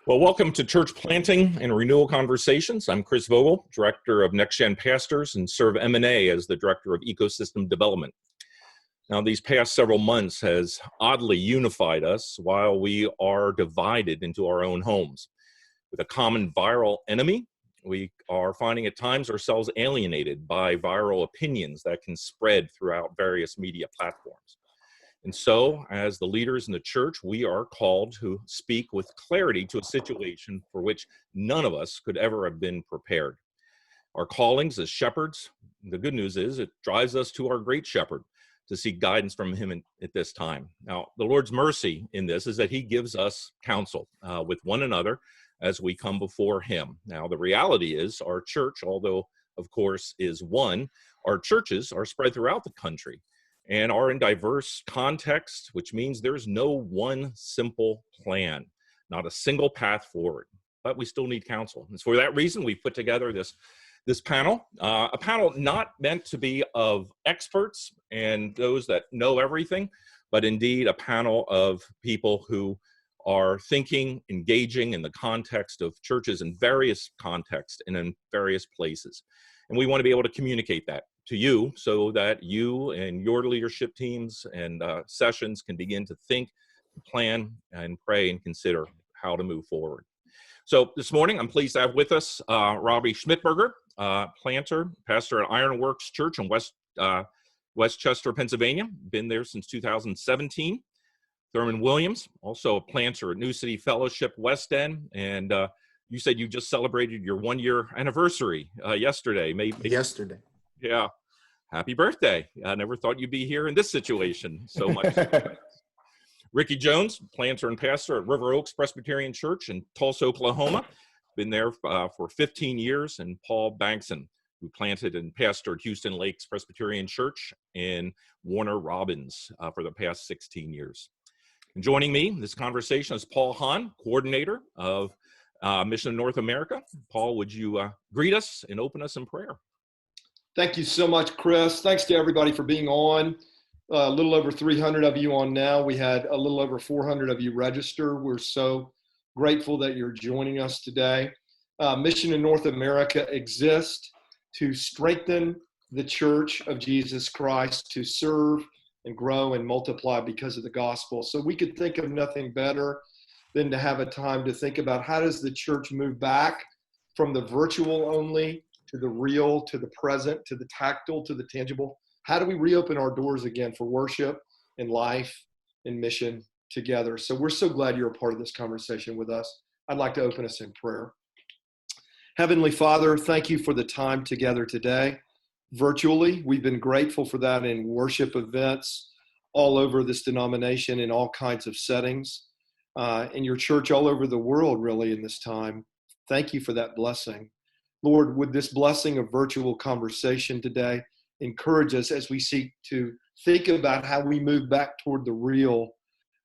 Well, welcome to Church Planting and Renewal Conversations. I'm Chris Vogel, Director of Next Gen Pastors, and serve M&A as the Director of Ecosystem Development. Now, these past several months has oddly unified us while we are divided into our own homes. With a common viral enemy, we are finding at times ourselves alienated by viral opinions that can spread throughout various media platforms. And so, as the leaders in the church, we are called to speak with clarity to a situation for which none of us could ever have been prepared. Our callings as shepherds, the good news is it drives us to our great shepherd to seek guidance from him at this time. Now, the Lord's mercy in this is that he gives us counsel with one another as we come before him. Now, the reality is our church, although of course is one, our churches are spread throughout the country and are in diverse contexts, which means there's no one simple plan, not a single path forward, but we still need counsel. And for that reason, we put together this panel, a panel not meant to be of experts and those that know everything, but indeed a panel of people who are thinking, engaging in the context of churches in various contexts and in various places. And we want to be able to communicate that to you so that you and your leadership teams and sessions can begin to think, plan, and pray and consider how to move forward. So this morning, I'm pleased to have with us Robbie Schmidberger, planter, pastor at Ironworks Church in Westchester, Pennsylvania. Been there since 2017. Thurman Williams, also a planter at New City Fellowship West End, and you said you just celebrated your 1-year anniversary yesterday. Yesterday. Yeah. Happy birthday. I never thought you'd be here in this situation so much. Ricky Jones, planter and pastor at River Oaks Presbyterian Church in Tulsa, Oklahoma. Been there for 15 years. And Paul Bankson, who planted and pastored Houston Lakes Presbyterian Church in Warner Robins for the past 16 years. And joining me in this conversation is Paul Hahn, coordinator of Mission in North America. Paul, would you greet us and open us in prayer? Thank you so much, Chris. Thanks to everybody for being on. A little over 300 of you on now. We had a little over 400 of you register. We're so grateful that you're joining us today. Mission in North America exists to strengthen the Church of Jesus Christ, to serve and grow and multiply because of the gospel. So we could think of nothing better than to have a time to think about how does the church move back from the virtual only to the real, to the present, to the tactile, to the tangible. How do we reopen our doors again for worship and life and mission together? So we're so glad you're a part of this conversation with us. I'd like to open us in prayer. Heavenly Father, thank you for the time together today. Virtually, we've been grateful for that in worship events all over this denomination in all kinds of settings, in your church all over the world really in this time. Thank you for that blessing. Lord, would this blessing of virtual conversation today encourage us as we seek to think about how we move back toward the real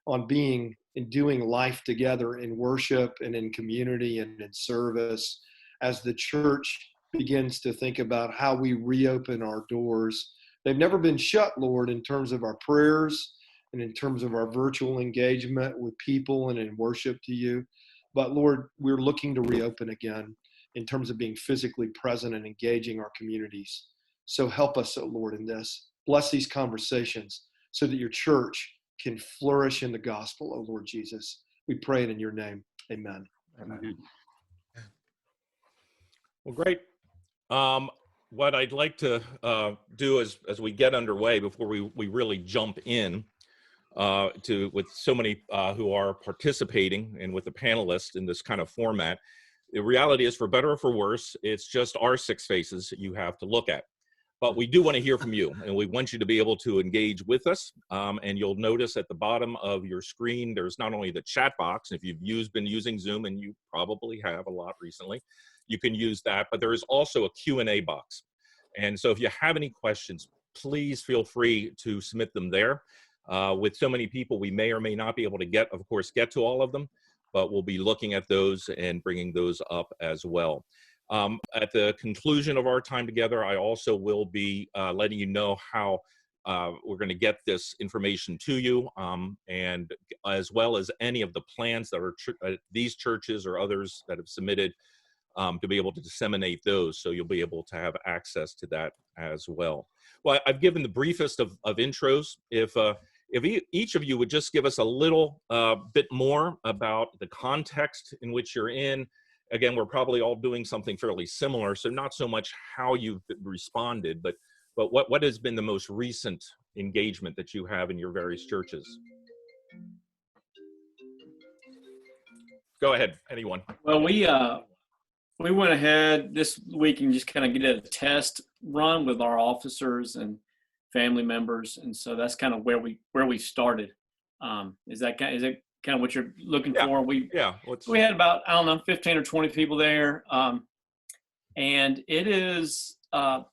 on being and doing life together in worship and in community and in service as the church begins to think about how we reopen our doors. They've never been shut, Lord, in terms of our prayers and in terms of our virtual engagement with people and in worship to you. But Lord, we're looking to reopen again in terms of being physically present and engaging our communities. So help us, oh Lord, in this. Bless these conversations so that your church can flourish in the gospel, oh Lord Jesus. We pray it in your name. Amen. Amen. Well, great. What I'd like to do as we get underway before we really jump in with so many who are participating and with the panelists in this kind of format, the reality is, for better or for worse, it's just our six faces that you have to look at. But we do want to hear from you, and we want you to be able to engage with us. And you'll notice at the bottom of your screen, there's not only the chat box. If you've been using Zoom, and you probably have a lot recently, you can use that. But there is also a Q&A box. And so if you have any questions, please feel free to submit them there. With so many people, we may or may not be able to get to all of them, but we'll be looking at those and bringing those up as well. At the conclusion of our time together, I also will be letting you know how we're going to get this information to you, and as well as any of the plans that are these churches or others that have submitted, to be able to disseminate those, so you'll be able to have access to that as well. Well, I've given the briefest of intros. If each of you would just give us a little bit more about the context in which you're in. Again, we're probably all doing something fairly similar, so not so much how you've responded, but what has been the most recent engagement that you have in your various churches? Go ahead, anyone. Well, we went ahead this week and just kind of did a test run with our officers and family members, and so that's kind of where we started. Is it kind of what you're looking for? We had about, I don't know, 15 or 20 people there, and it is. I'm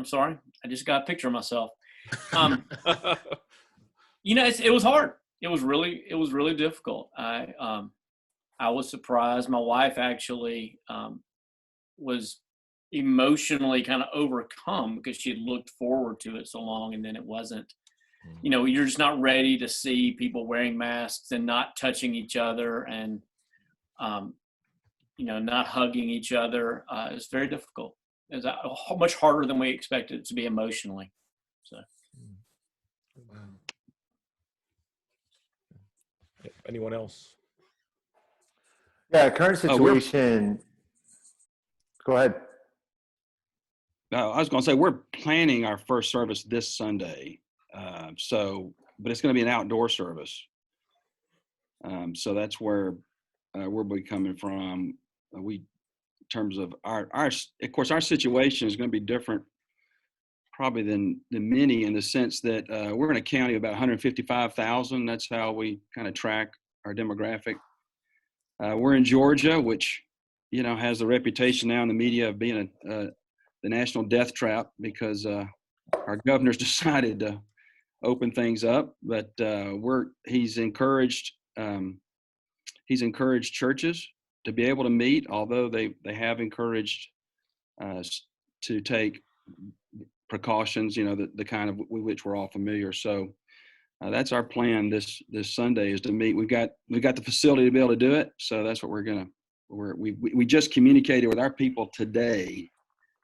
sorry, I just got a picture of myself. It was hard. It was really difficult. I was surprised. My wife actually was emotionally kind of overcome because she had looked forward to it so long, and then it wasn't. You're just not ready to see people wearing masks and not touching each other and, not hugging each other. It's very difficult. It's much harder than we expected it to be emotionally. So. Anyone else? Yeah, current situation. Go ahead. No, I was going to say we're planning our first service this Sunday, but it's going to be an outdoor service. So that's where we'll be coming from. In terms of of course, our situation is going to be different, probably than many, in the sense that we're in a county of about 155,000. That's how we kind of track our demographic. We're in Georgia, which, has the reputation now in the media of being the national death trap because our governor's decided to open things up. But he's encouraged churches to be able to meet, although they have encouraged to take precautions, the kind of with which we're all familiar. So that's our plan this Sunday, is to meet. We've got the facility to be able to do it. So that's what we just communicated with our people today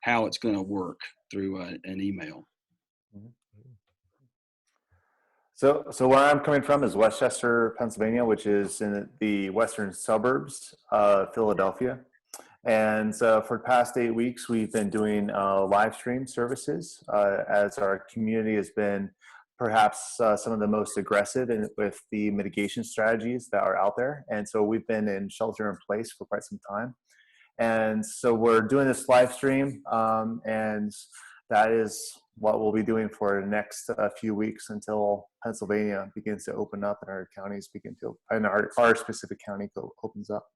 how it's going to work through an email. So where I'm coming from is Westchester, Pennsylvania, which is in the western suburbs of Philadelphia. And for the past 8 weeks, we've been doing live stream services as our community has been perhaps some of the most aggressive with the mitigation strategies that are out there. And so we've been in shelter in place for quite some time. And so we're doing this live stream, and that is what we'll be doing for the next few weeks until Pennsylvania begins to open up and our counties begin to, and our specific county opens up.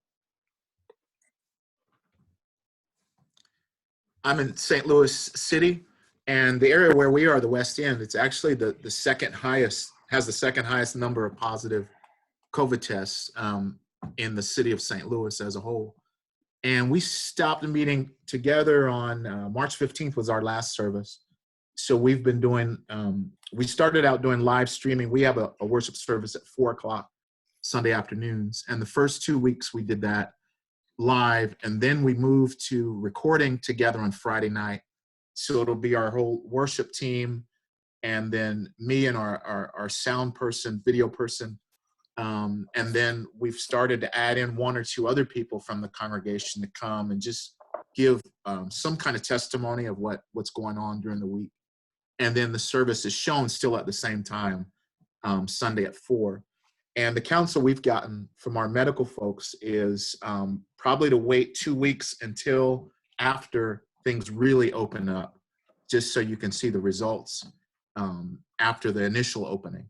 I'm in St. Louis City, and the area where we are, the West End, it's actually the second highest, has the second highest number of positive COVID tests in the city of St. Louis as a whole. And we stopped the meeting together on March 15th was our last service. So we've been doing, we started out doing live streaming. We have a worship service at 4 o'clock Sunday afternoons. And the first 2 weeks we did that live, and then we moved to recording together on Friday night. So it'll be our whole worship team, and then me and our sound person, video person. And then we've started to add in 1 or 2 other people from the congregation to come and just give some kind of testimony of what's going on during the week. And then the service is shown still at the same time, Sunday at 4. And the counsel we've gotten from our medical folks is probably to wait 2 weeks until after things really open up, just so you can see the results after the initial opening.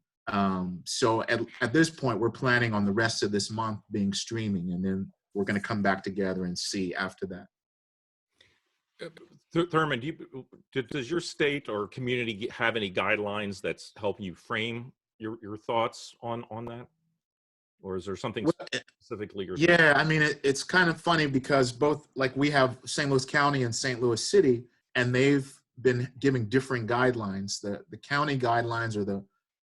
So at this point, we're planning on the rest of this month being streaming, and then we're going to come back together and see after that. Thurman, does your state or community have any guidelines that's help you frame your thoughts on that? Or is there something specifically? Yeah, I mean, it's kind of funny because both, like, we have St. Louis County and St. Louis City, and they've been giving differing guidelines. The county guidelines or the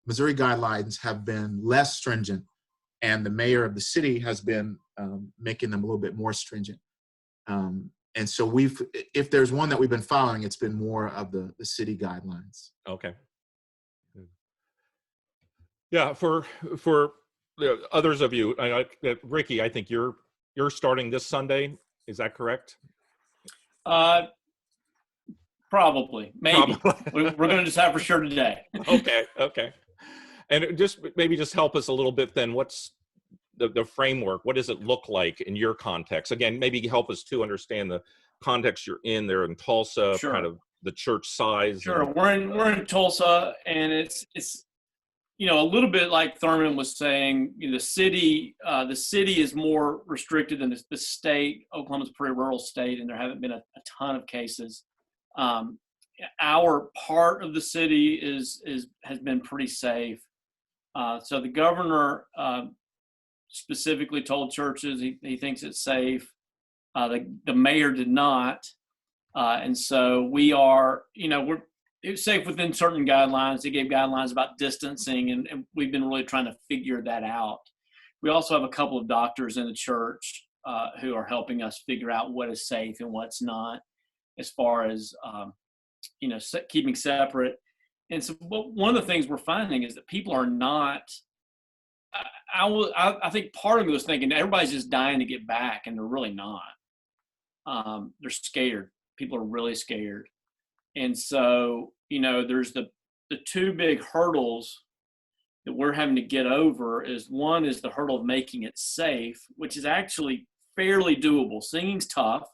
Missouri guidelines have been less stringent, and the mayor of the city has been making them a little bit more stringent. And so if there's one that we've been following, it's been more of the city guidelines. Okay. Yeah, for the others of you, Ricky, I think you're starting this Sunday. Is that correct? Probably, maybe. Probably. We're going to decide for sure today. Okay. And maybe help us a little bit then. What's the framework? What does it look like in your context? Again, maybe help us to understand the context you're in there in Tulsa, Sure. kind of the church size. Sure, we're in Tulsa, and it's a little bit like Thurman was saying. The city is more restricted than the state. Oklahoma's a pretty rural state, and there haven't been a ton of cases. Our part of the city has been pretty safe. So the governor specifically told churches he thinks it's safe. The mayor did not, and so we are. It's safe within certain guidelines. They gave guidelines about distancing, and we've been really trying to figure that out. We also have a couple of doctors in the church who are helping us figure out what is safe and what's not, as far as keeping separate. And so one of the things we're finding is that people are not. I think part of me was thinking everybody's just dying to get back, and they're really not. They're scared. People are really scared. And so, there's the two big hurdles that we're having to get over. One is the hurdle of making it safe, which is actually fairly doable. Singing's tough.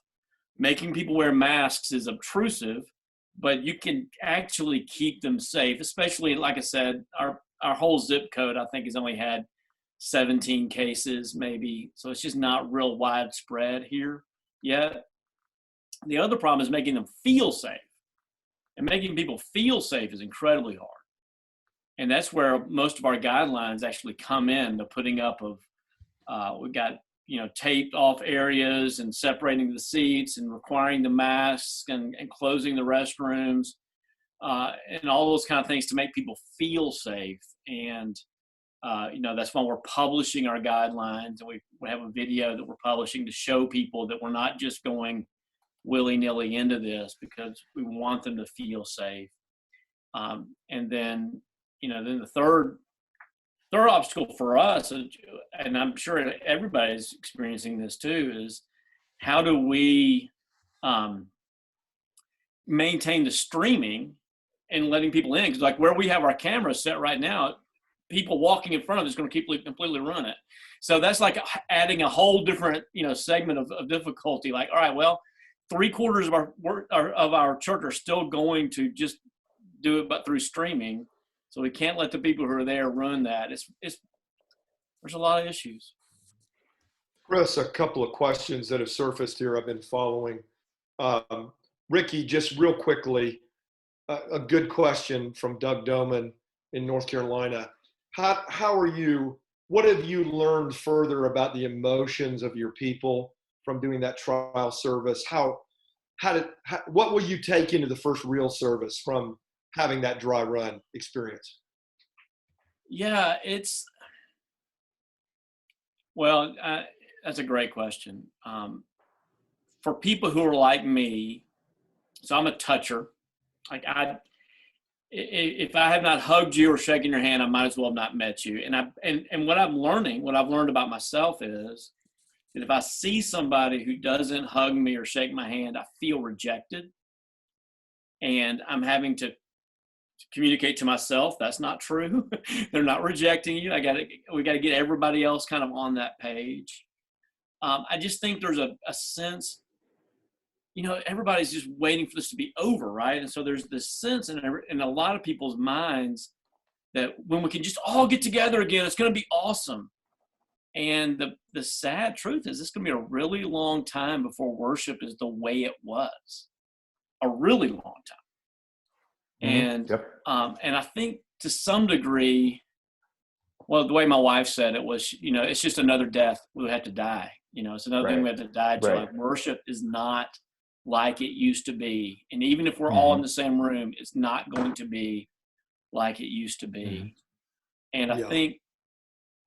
Making people wear masks is obtrusive, but you can actually keep them safe, especially, like I said, our whole zip code, I think, has only had 17 cases maybe. So it's just not real widespread here yet. The other problem is making them feel safe. And making people feel safe is incredibly hard. And that's where most of our guidelines actually come in, the putting up of, we've got, taped off areas and separating the seats and requiring the masks and closing the restrooms and all those kind of things to make people feel safe. And, that's why we're publishing our guidelines. And we have a video that we're publishing to show people that we're not just going willy-nilly into this, because we want them to feel safe. And then the third obstacle for us, and I'm sure everybody's experiencing this too, is how do we maintain the streaming and letting people in? Because like where we have our cameras set right now, people walking in front of us is going to completely ruin it. So that's like adding a whole different segment of difficulty. Like, all right, well, 3/4 of our church are still going to just do it, but through streaming. So we can't let the people who are there ruin that. There's a lot of issues. Chris, a couple of questions that have surfaced here I've been following. Ricky, just real quickly, a good question from Doug Doman in North Carolina. How are you? What have you learned further about the emotions of your people from doing that trial service? What will you take into the first real service from having that dry run experience? Yeah, that's a great question. For people who are like me, so I'm a toucher. Like if I have not hugged you or shaken your hand, I might as well have not met you. And what I've learned about myself is that if I see somebody who doesn't hug me or shake my hand, I feel rejected. And I'm having to communicate to myself, that's not true. They're not rejecting you. We got to get everybody else kind of on that page. I just think there's a sense, everybody's just waiting for this to be over, right? And so there's this sense in a lot of people's minds that when we can just all get together again, it's going to be awesome. And the sad truth is it's going to be a really long time before worship is the way it was. A really long time. And and I think to some degree, well, the way my wife said it was, it's just another death we have to die. It's another thing we have to die to. Right. Like worship is not like it used to be. And even if we're all in the same room, it's not going to be like it used to be. And I Yeah. think,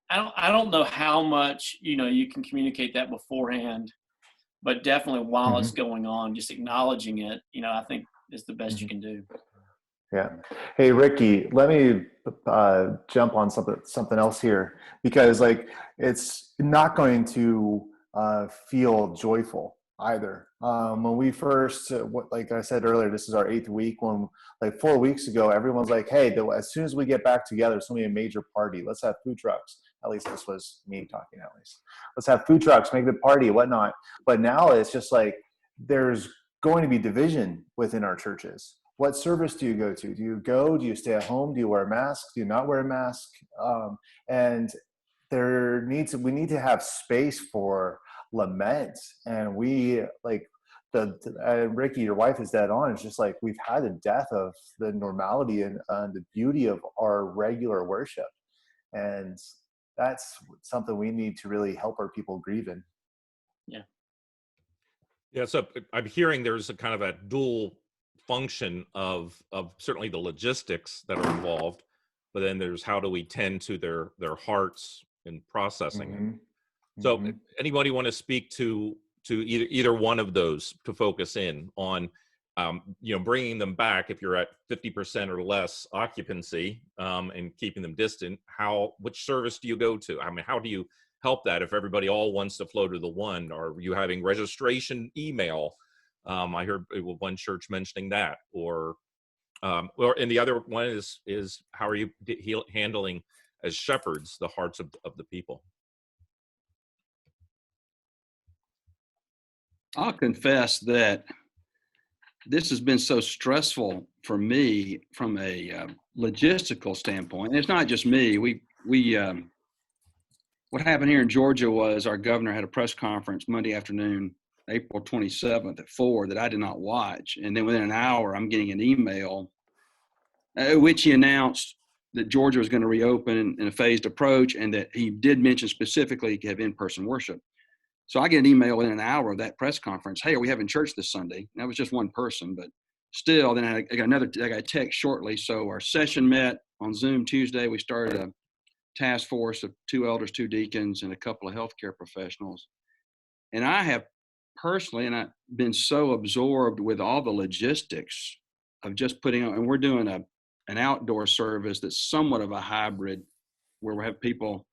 I don't know how much, you can communicate that beforehand, but definitely while it's going on, just acknowledging it, I think is the best you can do. Yeah. Hey, Ricky, let me jump on something else here, because like it's not going to feel joyful either. When we first, like I said earlier, this is our 8th week. When like 4 weeks ago, everyone's like, "Hey, as soon as we get back together, it's gonna be a major party. Let's have food trucks." At least this was me talking. At least let's have food trucks, make the party, whatnot. But now it's just like there's going to be division within our churches. What service do you go to? Do you stay at home? Do you wear a mask? Do you not wear a mask? And we need to have space for lament. And we like Ricky, your wife is dead on. It's just like we've had a death of the normality and the beauty of our regular worship. And that's something we need to really help our people grieve in. Yeah. Yeah, so I'm hearing there's a kind of a dual function of certainly the logistics that are involved, but then there's how do we tend to their hearts in processing it. So anybody want to speak to either one of those to focus in on bringing them back if you're at 50% or less occupancy and keeping them distant? Which service do you go to? I mean, how do you help that if everybody all wants to flow to the one? Are you having registration email? I heard one church mentioning that, and the other one is how are you handling as shepherds the hearts of the people? I'll confess that this has been so stressful for me from a logistical standpoint. And it's not just me. What happened here in Georgia was our governor had a press conference Monday afternoon, April 27th at 4 that I did not watch. And then within an hour, I'm getting an email which he announced that Georgia was going to reopen in a phased approach, and that he did mention specifically he could have in-person worship. So I get an email within an hour of that press conference. Hey, are we having church this Sunday? And that was just one person, but still, then I got a text shortly. So our session met on Zoom Tuesday. We started a task force of 2 elders, 2 deacons, and a couple of healthcare professionals. And I have personally, and I've been so absorbed with all the logistics of just putting on, and we're doing an outdoor service that's somewhat of a hybrid, where we have people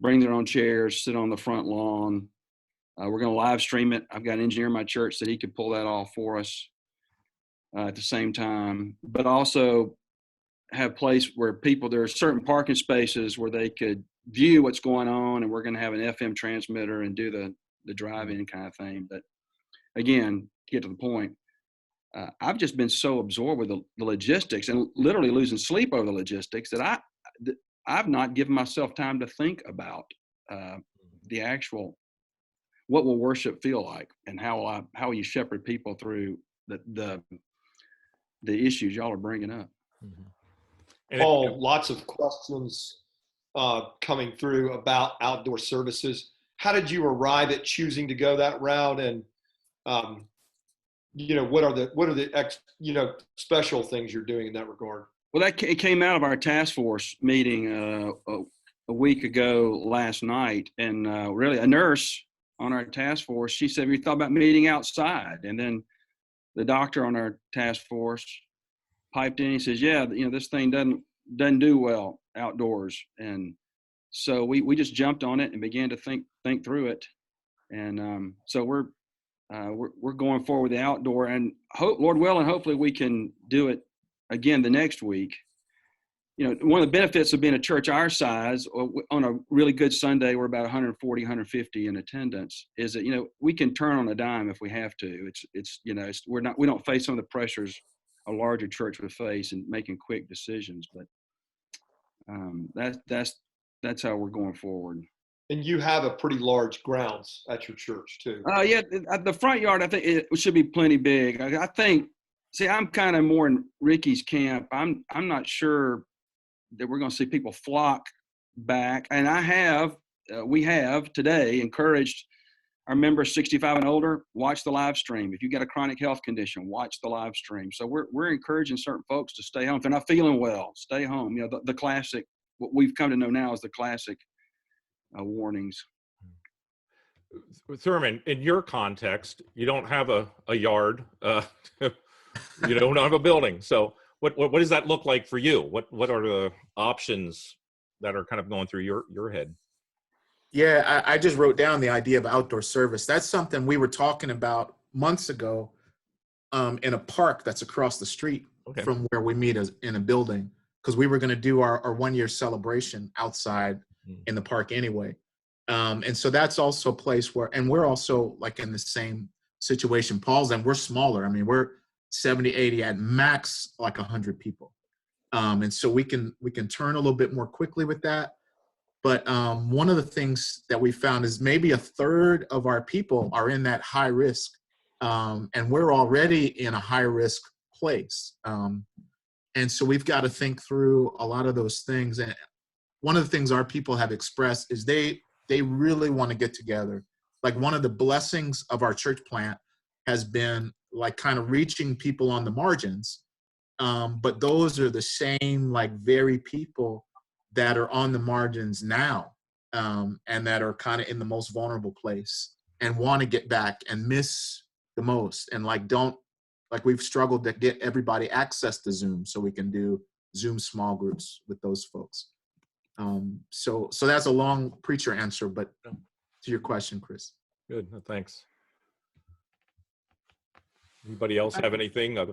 bring their own chairs, sit on the front lawn. We're going to live stream it. I've got an engineer in my church that he could pull that off for us at the same time, but also have place where there are certain parking spaces where they could view what's going on, and we're going to have an FM transmitter and do the drive-in kind of thing. But again, to get to the point, I've just been so absorbed with the logistics and literally losing sleep over the logistics that I've not given myself time to think about the actual, what will worship feel like, and how will you shepherd people through the issues y'all are bringing up. Paul, lots of questions coming through about outdoor services. How did you arrive at choosing to go that route? And what are the special things you're doing in that regard? Well, it came out of our task force meeting a week ago last night, and really a nurse on our task force, she said, "Have you thought about meeting outside?" And then the doctor on our task force piped in. He says, "Yeah, this thing doesn't do well outdoors." And so we just jumped on it and began to think through it. And so we're going forward with the outdoor, and Lord willing, hopefully we can do it again the next week. One of the benefits of being a church our size, on a really good Sunday, we're about 140, 150 in attendance, is that, we can turn on a dime if we have to. We don't face some of the pressures a larger church would face in making quick decisions, but that's how we're going forward. And you have a pretty large grounds at your church too. Yeah, the front yard, I think it should be plenty big. I think, I'm kind of more in Ricky's camp. I'm not sure that we're going to see people flock back. And we have today encouraged our members 65 and older, watch the live stream. If you've got a chronic health condition, watch the live stream. So we're encouraging certain folks to stay home. If they're not feeling well, stay home. You know, the classic, what we've come to know now is the classic warnings. Thurman, in your context, you don't have a yard, you don't have a building. So what does that look like for you? What are the options that are kind of going through your head? Yeah, I just wrote down the idea of outdoor service. That's something we were talking about months ago in a park that's across the street from where we meet in a building, because we were going to do our 1 year celebration outside in the park anyway. And so that's also a place where, and we're also like in the same situation Paul's in. We're smaller. I mean, we're 70, 80 at max, like 100 people. And so we can turn a little bit more quickly with that. But one of the things that we found is maybe a third of our people are in that high risk. And we're already in a high risk place. And so we've got to think through a lot of those things. And one of the things our people have expressed is they really want to get together. Like, one of the blessings of our church plant has been like kind of reaching people on the margins. But those are the same, like, very people that are on the margins now, and that are kind of in the most vulnerable place and want to get back and miss the most. And like, we've struggled to get everybody access to Zoom so we can do Zoom small groups with those folks. So that's a long preacher answer, but to your question, Chris. Good, thanks. Anybody else have anything? If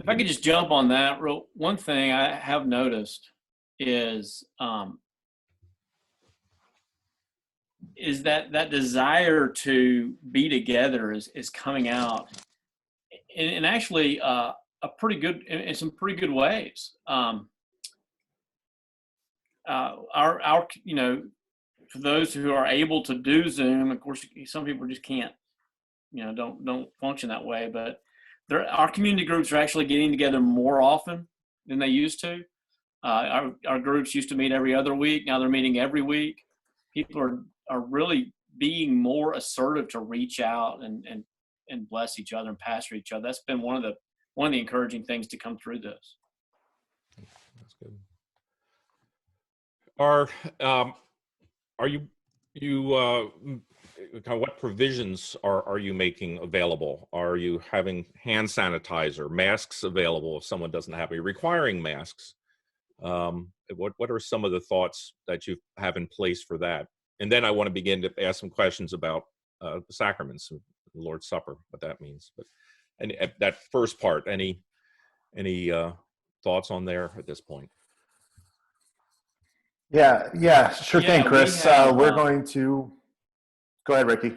I could just jump on that, one thing I have noticed is that desire to be together is coming out in actually a pretty good, in some pretty good ways. Our you know, for those who are able to do Zoom, of course, some people just can't, you know, don't function that way. But our community groups are actually getting together more often than they used to. Our groups used to meet every other week. Now they're meeting every week. People are really being more assertive to reach out and bless each other and pastor each other. That's been one of the encouraging things to come through this. That's good. Are you kind of, what provisions are you making available? Are you having hand sanitizer, masks available if someone doesn't have any, requiring masks? What are some of the thoughts that you have in place for that? And then I want to begin to ask some questions about the sacraments and the Lord's Supper, what that means. But and that first part, any thoughts on there at this point? Yeah, sure thing, Chris. We're going to go ahead, Ricky.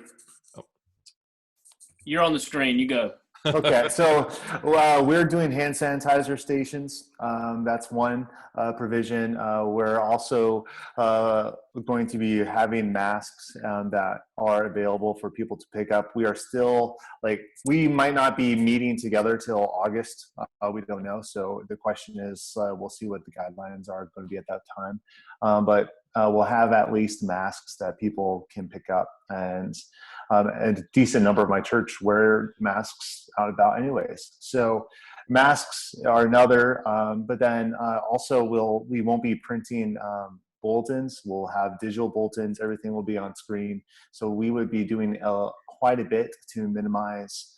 You're on the screen. You go. Okay, so we're doing hand sanitizer stations. That's one provision. We're also going to be having masks that are available for people to pick up. We are still, we might not be meeting together till August. We don't know. So the question is, we'll see what the guidelines are going to be at that time. But we'll have at least masks that people can pick up, and a decent number of my church wear masks out and about anyways. So masks are another, but then also we won't be printing bulletins. We'll have digital bulletins. Everything will be on screen. So we would be doing quite a bit to minimize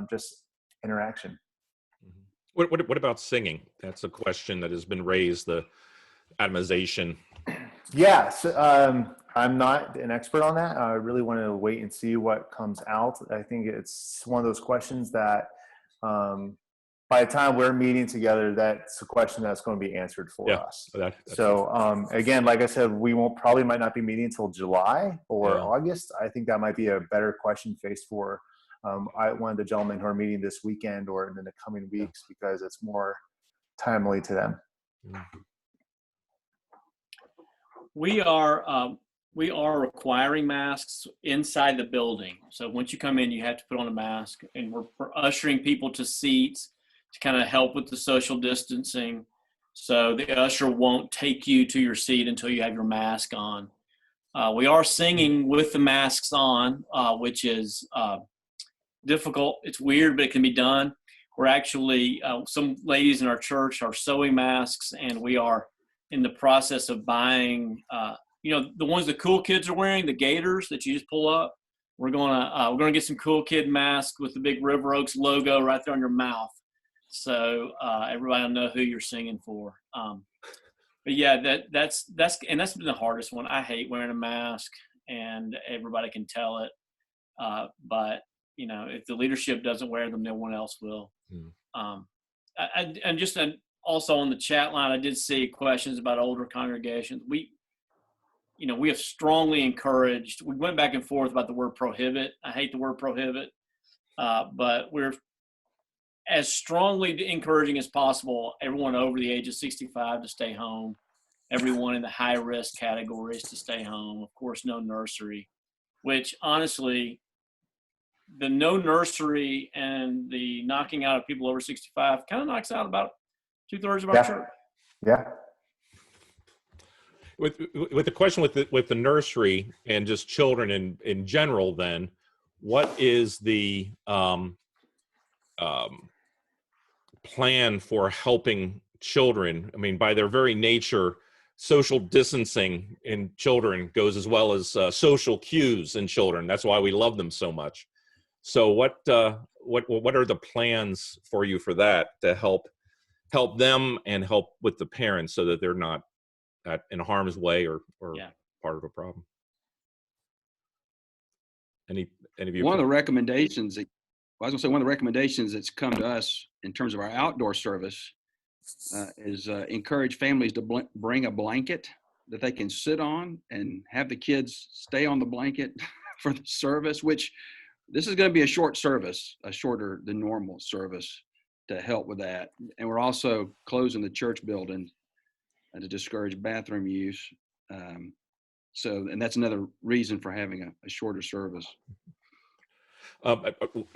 just interaction. What about singing? That's a question that has been raised, the atomization. Yeah, so, I'm not an expert on that. I really want to wait and see what comes out. I think it's one of those questions that by the time we're meeting together, that's a question that's going to be answered for us. So again, like I said, we might not be meeting until July or August. I think that might be a better question faced for one of the gentlemen who are meeting this weekend or in the coming weeks, because it's more timely to them. We are requiring masks inside the building. So once you come in, you have to put on a mask, and we're ushering people to seats to kind of help with the social distancing. So the usher won't take you to your seat until you have your mask on. We are singing with the masks on, which is difficult. It's weird, but it can be done. We're actually, some ladies in our church are sewing masks, and we are in the process of buying, the ones the cool kids are wearing, the gaiters that you just pull up. We're gonna get some cool kid masks with the big River Oaks logo right there on your mouth, so everybody will know who you're singing for. But yeah, that's been the hardest one. I hate wearing a mask, and everybody can tell it. But if the leadership doesn't wear them, no one else will. And just also on the chat line, I did see questions about older congregations. We have strongly encouraged. We went back and forth about the word prohibit. I hate the word prohibit, but we're as strongly encouraging as possible everyone over the age of 65 to stay home, everyone in the high risk categories to stay home. Of course, no nursery, which honestly, the no nursery and the knocking out of people over 65 kind of knocks out about 2/3 of our church. Yeah. With the question with the nursery and just children in general, then what is the plan for helping children? I mean, by their very nature, social distancing in children goes as well as social cues in children. That's why we love them so much. So what are the plans for you for that to help them and help with the parents so that they're not in harm's way or part of a problem? Any of you? One of the recommendations that's come to us in terms of our outdoor service is encourage families to bring a blanket that they can sit on and have the kids stay on the blanket for the service, which this is going to be a short service, a shorter than normal service to help with that. And we're also closing the church building to discourage bathroom use. And that's another reason for having a shorter service.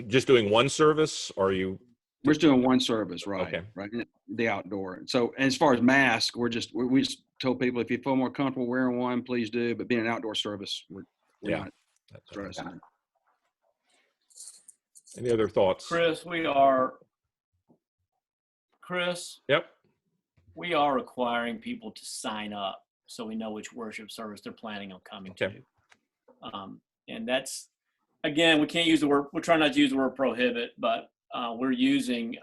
Just doing one service, or are you? We're just doing one service, right? Okay. Right. The outdoor. So, and as far as masks, we just told people if you feel more comfortable wearing one, please do. But being an outdoor service, we're not stressing it. Any other thoughts? Chris, Yep. we are requiring people to sign up so we know which worship service they're planning on coming to. And that's, again, we can't use the word, we're trying not to use the word prohibit, but we're using,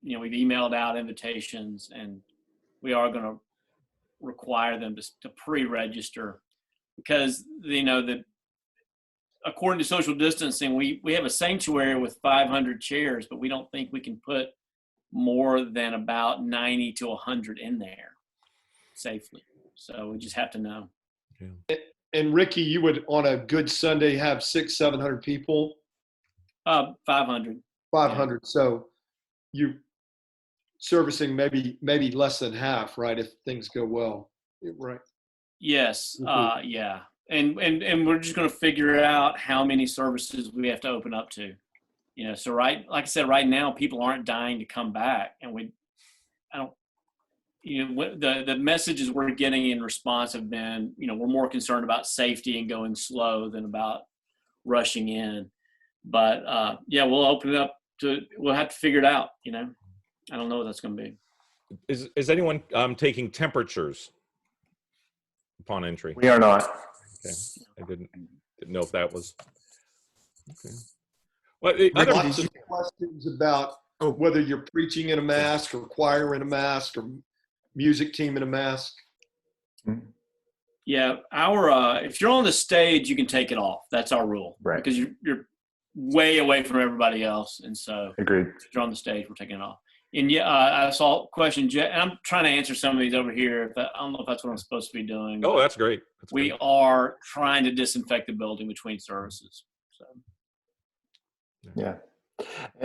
we've emailed out invitations, and we are going to require them to pre-register, because, according to social distancing, we have a sanctuary with 500 chairs, but we don't think we can put more than about 90 to 100 in there safely. So we just have to know. Yeah. And Ricky, you would on a good Sunday have 600-700 people? 500. 500. Yeah. So you servicing maybe less than half, right? If things go well, right? Yes. Mm-hmm. Yeah. And we're just going to figure out how many services we have to open up to. So like I said, right now people aren't dying to come back, and the messages we're getting in response have been, we're more concerned about safety and going slow than about rushing in. But we'll open it up we'll have to figure it out. I don't know what that's going to be. Is anyone taking temperatures upon entry? We are not. Okay. I didn't know if that was okay. Well, Lots of questions about whether you're preaching in a mask or choir in a mask or music team in a mask. Yeah, if you're on the stage, you can take it off. That's our rule, right? Because you're way away from everybody else, and so agreed. If you're on the stage, we're taking it off. And I saw a question, and I'm trying to answer some of these over here. I don't know if that's what I'm supposed to be doing. Oh, that's great. We are trying to disinfect the building between services. So. Yeah.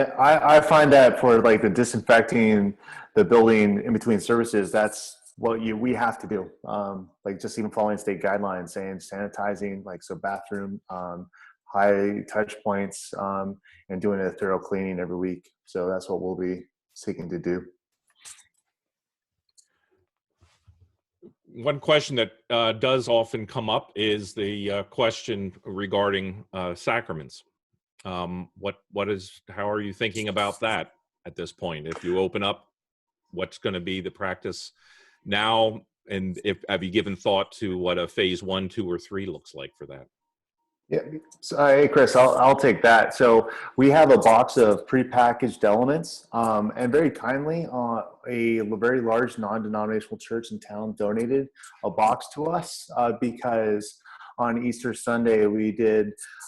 I find that for like the disinfecting the building in between services, that's what we have to do. Like just even following state guidelines saying sanitizing, so bathroom, high touch points, and doing a thorough cleaning every week. So that's what we'll be seeking to do. one question that does often come up is the question regarding sacraments. How are you thinking about that at this point? If you open up, what's going to be the practice now? And have you given thought to what a phase 1, 2, or 3 looks like for that? Yeah, so, hey Chris, I'll take that. So we have a box of prepackaged elements, and very kindly, a very large non-denominational church in town donated a box to us because on Easter Sunday we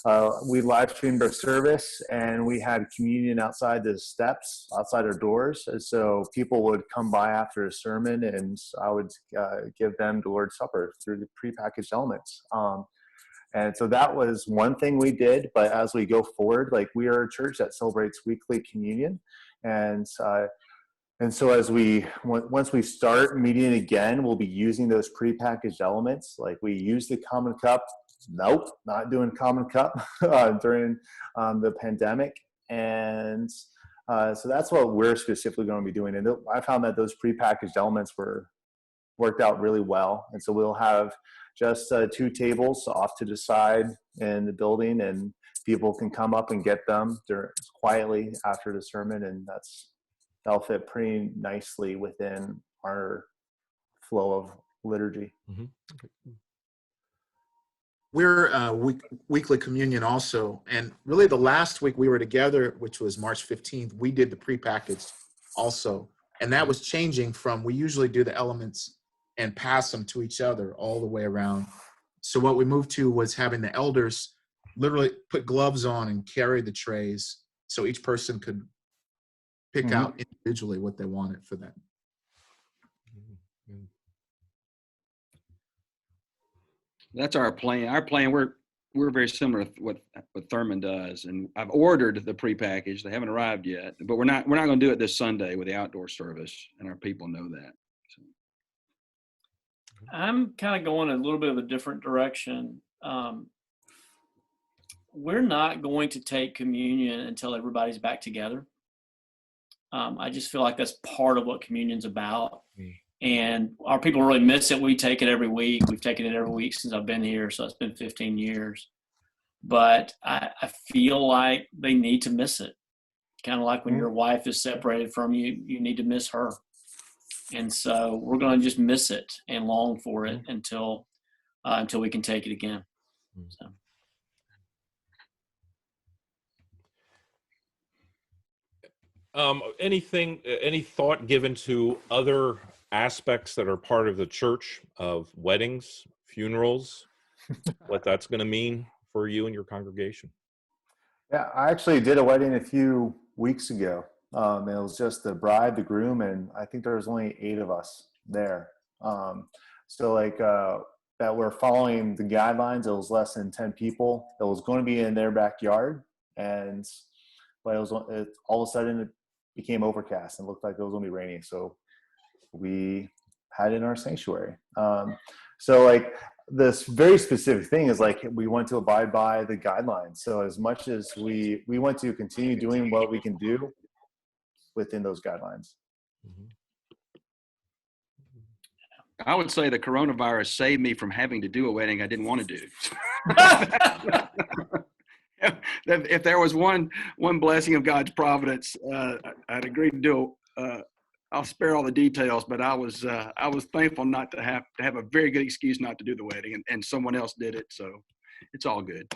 live streamed our service and we had communion outside the steps, outside our doors. And so people would come by after a sermon, and I would give them the Lord's Supper through the prepackaged elements. And so that was one thing we did. But as we go forward, like, we are a church that celebrates weekly communion. And so once we start meeting again, we'll be using those prepackaged elements. Like, we use the common cup. Nope, not doing common cup during the pandemic. And so that's what we're specifically going to be doing. And I found that those prepackaged elements worked out really well. And so we'll have just 2 tables off to the side in the building, and people can come up and get them quietly after the sermon, and that'll fit pretty nicely within our flow of liturgy. Mm-hmm. We're weekly communion also, and really the last week we were together, which was March 15th, we did the prepackaged also, and that was changing from, we usually do the elements and pass them to each other all the way around. So what we moved to was having the elders literally put gloves on and carry the trays, so each person could pick out individually what they wanted for that. That's our plan. Our plan, we're very similar to what Thurman does, and I've ordered the prepackaged. They haven't arrived yet, but we're not going to do it this Sunday with the outdoor service, and our people know that. So. I'm kind of going a little bit of a different direction. We're not going to take communion until everybody's back together. I just feel like that's part of what communion's about. And our people really miss it. We take it every week. We've taken it every week since I've been here, so it's been 15 years. But I feel like they need to miss it. Kind of like when your wife is separated from you, you need to miss her. And so we're going to just miss it and long for it until we can take it again. So. Any thought given to other aspects that are part of the church, of weddings, funerals, what that's going to mean for you and your congregation? Yeah, I actually did a wedding a few weeks ago. It was just the bride, the groom, and I think there was only 8 of us there. So that we're following the guidelines. It was less than 10 people. It was going to be in their backyard, but all of a sudden it became overcast and looked like it was going to be raining. So we had it in our sanctuary. This very specific thing is we want to abide by the guidelines. So as much as we want to continue doing what we can do within those guidelines. I would say the coronavirus saved me from having to do a wedding I didn't want to do. If there was one blessing of God's providence, I'd agree to do it. I'll spare all the details, but I was thankful not to have a very good excuse not to do the wedding, and someone else did it, so it's all good.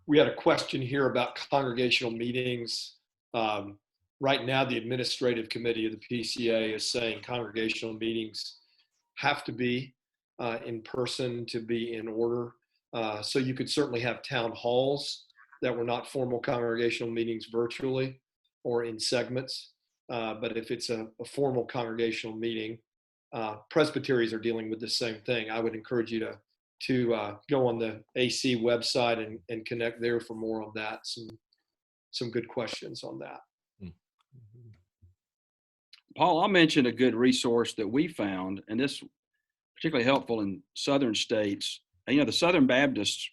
We had a question here about congregational meetings. Right now, the administrative committee of the PCA is saying congregational meetings have to be in person to be in order. So you could certainly have town halls that were not formal congregational meetings virtually or in segments. But if it's a formal congregational meeting, presbyteries are dealing with the same thing. I would encourage you to go on the AC website and connect there for more on that. Some good questions on that. Paul, I'll mention a good resource that we found, and this particularly helpful in southern states. The Southern Baptists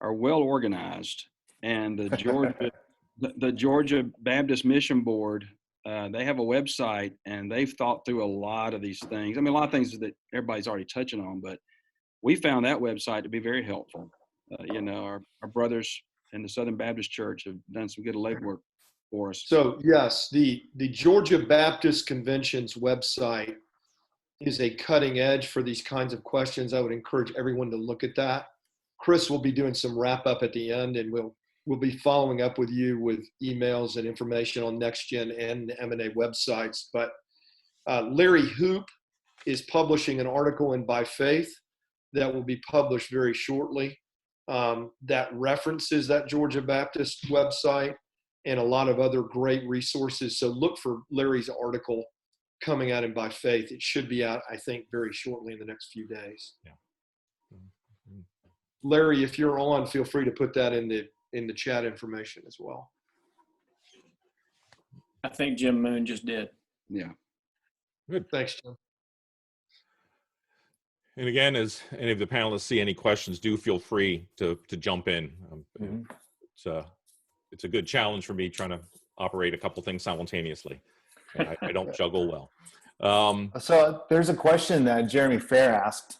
are well organized, and the Georgia Baptist Mission Board They have a website, and they've thought through a lot of these things. I mean, a lot of things that everybody's already touching on, but we found that website to be very helpful. Our brothers in the Southern Baptist Church have done some good legwork for us. So yes, the Georgia Baptist Convention's website is a cutting edge for these kinds of questions. I would encourage everyone to look at that. Chris will be doing some wrap up at the end, and we'll be following up with you with emails and information on NextGen and the M&A websites. But Larry Hoop is publishing an article in By Faith that will be published very shortly that references that Georgia Baptist website and a lot of other great resources. So look for Larry's article coming out in By Faith. It should be out, I think, very shortly in the next few days. Yeah. Larry, if you're on, feel free to put that in the chat information as well. I think Jim Moon just did. Yeah. Good. Thanks, Jim. And again, as any of the panelists see any questions, do feel free to jump in. It's a good challenge for me trying to operate a couple things simultaneously. I don't juggle well. So there's a question that Jeremy Fair asked.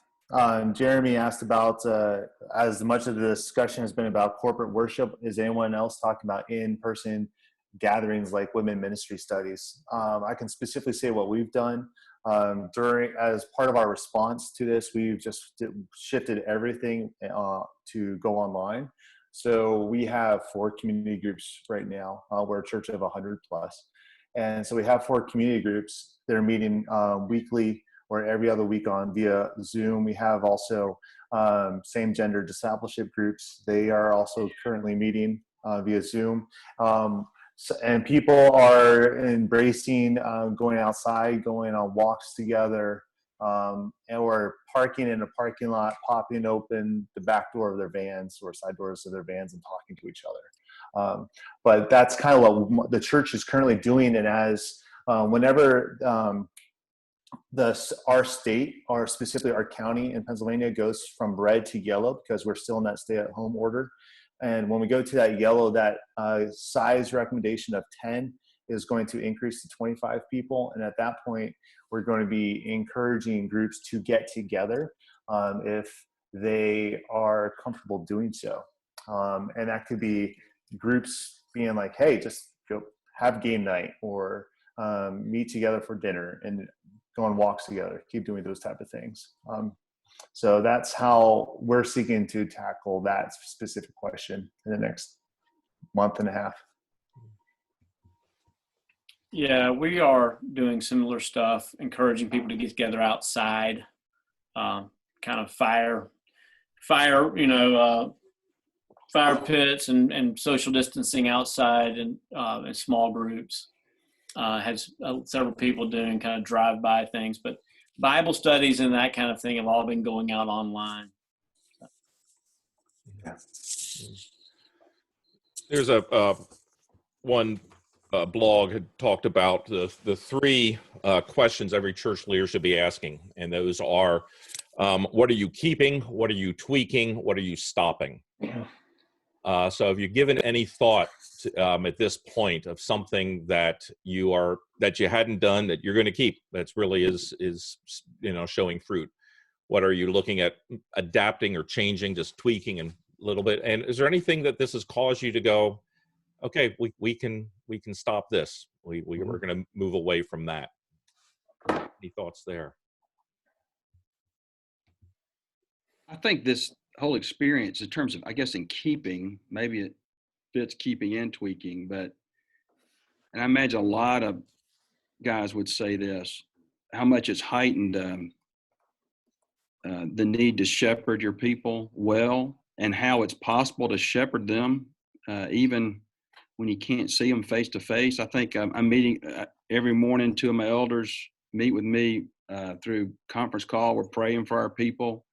Jeremy asked about, as much of the discussion has been about corporate worship, is anyone else talking about in-person gatherings like women ministry studies? I can specifically say what we've done. As part of our response to this, we've just shifted everything to go online. So we have 4 community groups right now. We're a church of 100 plus. And so we have 4 community groups that are meeting weekly or every other week via Zoom. We have also same gender discipleship groups. They are also currently meeting via Zoom. And people are embracing going outside, going on walks together, and we're parking in a parking lot, popping open the back door of their vans or side doors of their vans and talking to each other. But that's kind of what the church is currently doing. And as whenever our state, or specifically our county in Pennsylvania, goes from red to yellow, because we're still in that stay-at-home order. And when we go to that yellow, that size recommendation of 10 is going to increase to 25 people. And at that point, we're going to be encouraging groups to get together if they are comfortable doing so. And that could be groups being like, hey, just go have game night, or meet together for dinner and go on walks together, keep doing those type of things. So that's how we're seeking to tackle that specific question in the next month and a half. Yeah, we are doing similar stuff, encouraging people to get together outside, kind of fire, fire pits and social distancing outside and in small groups. Has several people doing kind of drive-by things, but Bible studies and that kind of thing have all been going out online. Yeah. There's one blog had talked about the 3 questions every church leader should be asking, and those are, what are you keeping? What are you tweaking? What are you stopping? So have you given any thought at this point of something that you hadn't done that you're going to keep, that's really is showing fruit? What are you looking at adapting or changing, just tweaking a little bit? And is there anything that this has caused you to go, okay, we can stop this, we're going to move away from that? Any thoughts there? I think this whole experience, in terms of, I guess, in keeping, maybe it fits keeping and tweaking, and I imagine a lot of guys would say this, how much it's heightened the need to shepherd your people well, and how it's possible to shepherd them even when you can't see them face to face. I think I'm meeting every morning. 2 of my elders meet with me through conference call. We're praying for our people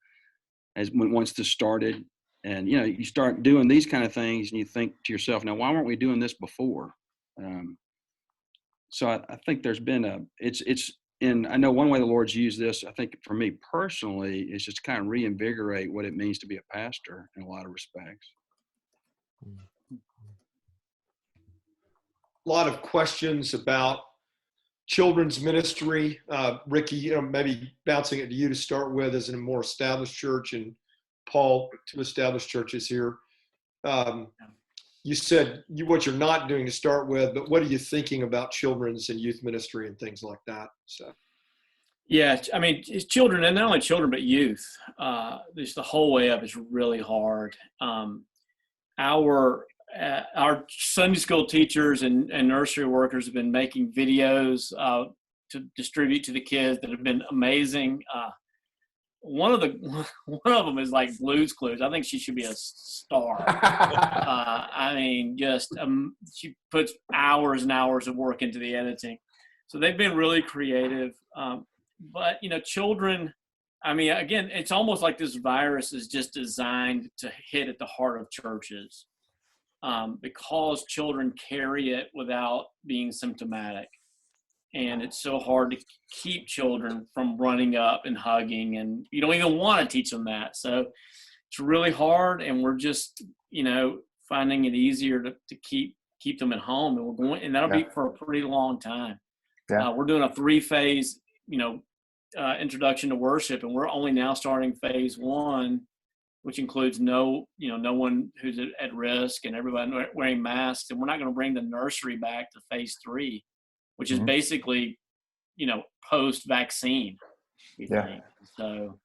once this started. And, you start doing these kind of things and you think to yourself, now, why weren't we doing this before? So I think there's been I know one way the Lord's used this, I think for me personally, is just kind of reinvigorate what it means to be a pastor in a lot of respects. A lot of questions about children's ministry. Ricky, maybe bouncing it to you to start with as in a more established church, and Paul, two established churches here. You said what you're not doing to start with, but what are you thinking about children's and youth ministry and things like that? So. Yeah, I mean, it's children, and not only children, but youth. Just the whole way up is really hard. Our Sunday school teachers and nursery workers have been making videos to distribute to the kids that have been amazing. One of them is like Blue's Clues. I think she should be a star. I mean, just she puts hours and hours of work into the editing. So they've been really creative. But, children, I mean, again, it's almost like this virus is just designed to hit at the heart of churches because children carry it without being symptomatic. And it's so hard to keep children from running up and hugging, and you don't even want to teach them that. So it's really hard, and we're just, finding it easier to keep them at home, and that'll be for a pretty long time. Yeah. We're doing a 3-phase, introduction to worship, and we're only now starting phase 1, which includes no one who's at risk and everybody wearing masks. And we're not going to bring the nursery back to phase 3, which is basically, post-vaccine. Yeah. So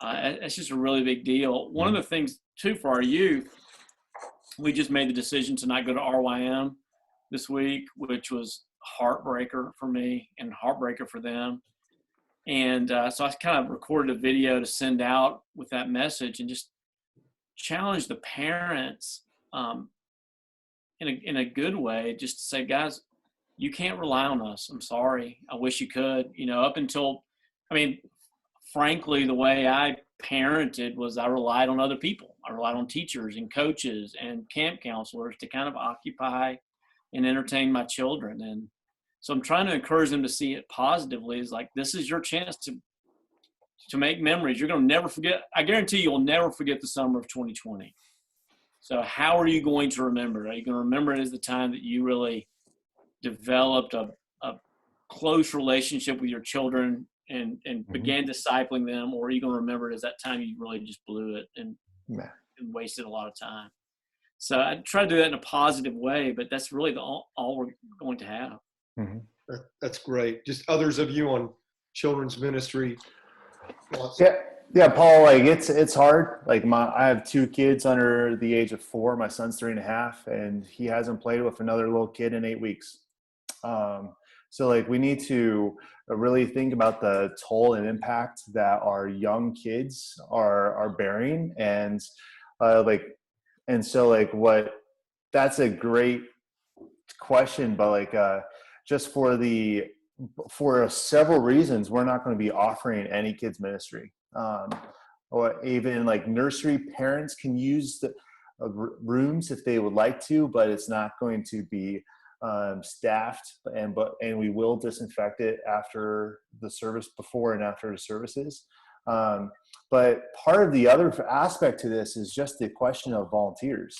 it's just a really big deal. One of the things too for our youth, we just made the decision to not go to RYM this week, which was heartbreaker for me and heartbreaker for them. And so I kind of recorded a video to send out with that message and just challenge the parents in a good way, just to say, guys, you can't rely on us. I'm sorry. I wish you could. Up until, frankly, the way I parented was I relied on other people. I relied on teachers and coaches and camp counselors to kind of occupy and entertain my children. And so I'm trying to encourage them to see it positively. Is like, this is your chance to make memories. You're going to never forget. I guarantee you'll never forget the summer of 2020. So how are you going to remember it? Are you going to remember it as the time that you really developed a close relationship with your children and began discipling them? Or are you going to remember it as that time you really just blew it and wasted a lot of time? So I try to do that in a positive way, but that's really all we're going to have. Mm-hmm. That's great. Just others of you on children's ministry. Yeah, Paul. Like it's hard. Like I have 2 kids under the age of 4. My son's 3.5, and he hasn't played with another little kid in 8 weeks. So like we need to really think about the toll and impact that our young kids are bearing, and that's a great question, but just for several reasons, we're not going to be offering any kids ministry. Or even like nursery parents can use the rooms if they would like to, but it's not going to be staffed, and we will disinfect it after the service, before and after the services. But part of the other aspect to this is just the question of volunteers.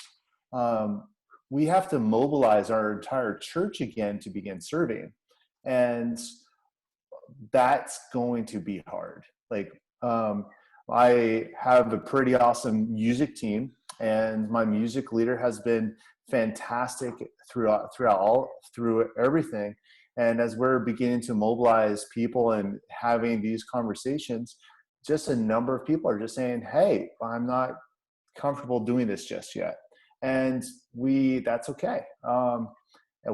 We have to mobilize our entire church again to begin serving. And that's going to be hard. I have a pretty awesome music team, and my music leader has been fantastic through everything. And as we're beginning to mobilize people and having these conversations, just a number of people are just saying, hey, I'm not comfortable doing this just yet. And that's okay. And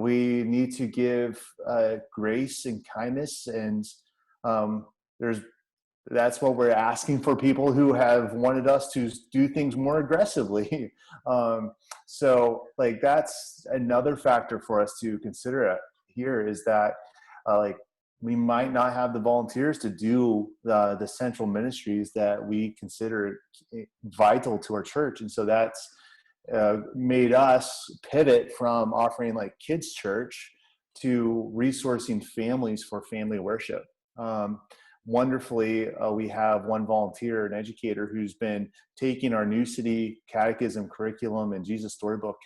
we need to give grace and kindness, and that's what we're asking for people who have wanted us to do things more aggressively. So that's another factor for us to consider here, is that we might not have the volunteers to do the central ministries that we consider vital to our church. And so that's made us pivot from offering kids church to resourcing families for family worship. Wonderfully, we have one volunteer, an educator, who's been taking our New City Catechism curriculum and Jesus Storybook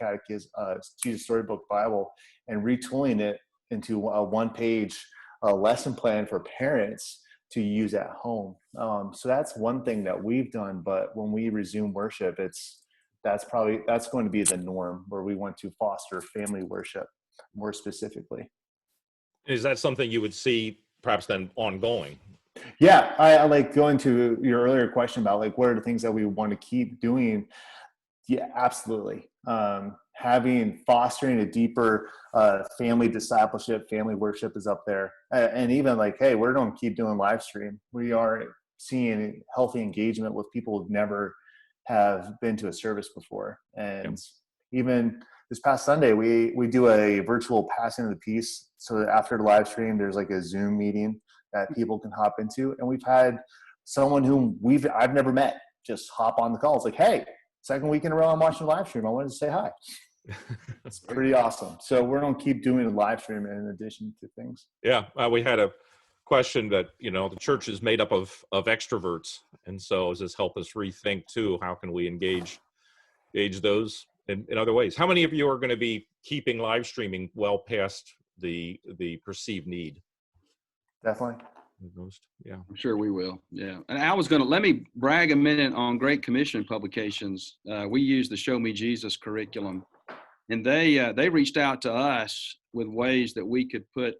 Bible and retooling it into a one-page lesson plan for parents to use at home. So that's one thing that we've done. But when we resume worship, that's going to be the norm, where we want to foster family worship more specifically. Is that something you would see perhaps then ongoing? Yeah, I like going to your earlier question about like what are the things that we want to keep doing. Yeah, absolutely. Fostering a deeper family discipleship, family worship is up there. And even like, hey, we're going to keep doing live stream. We are seeing healthy engagement with people who've never have been to a service before. And even this past Sunday, we do a virtual passing of the peace. So that after the live stream, there's like a Zoom meeting that people can hop into. And we've had someone whom I've never met just hop on the call. It's like, hey, second week in a row I'm watching the live stream. I wanted to say hi. It's pretty awesome. So we're going to keep doing the live stream in addition to things. Yeah, we had a question that, the church is made up of extroverts. And so does this help us rethink too, how can we engage those in other ways? How many of you are going to be keeping live streaming well past the perceived need? Definitely. Most, yeah. I'm sure we will. Yeah. And let me brag a minute on Great Commission publications. We use the Show Me Jesus curriculum, and they reached out to us with ways that we could put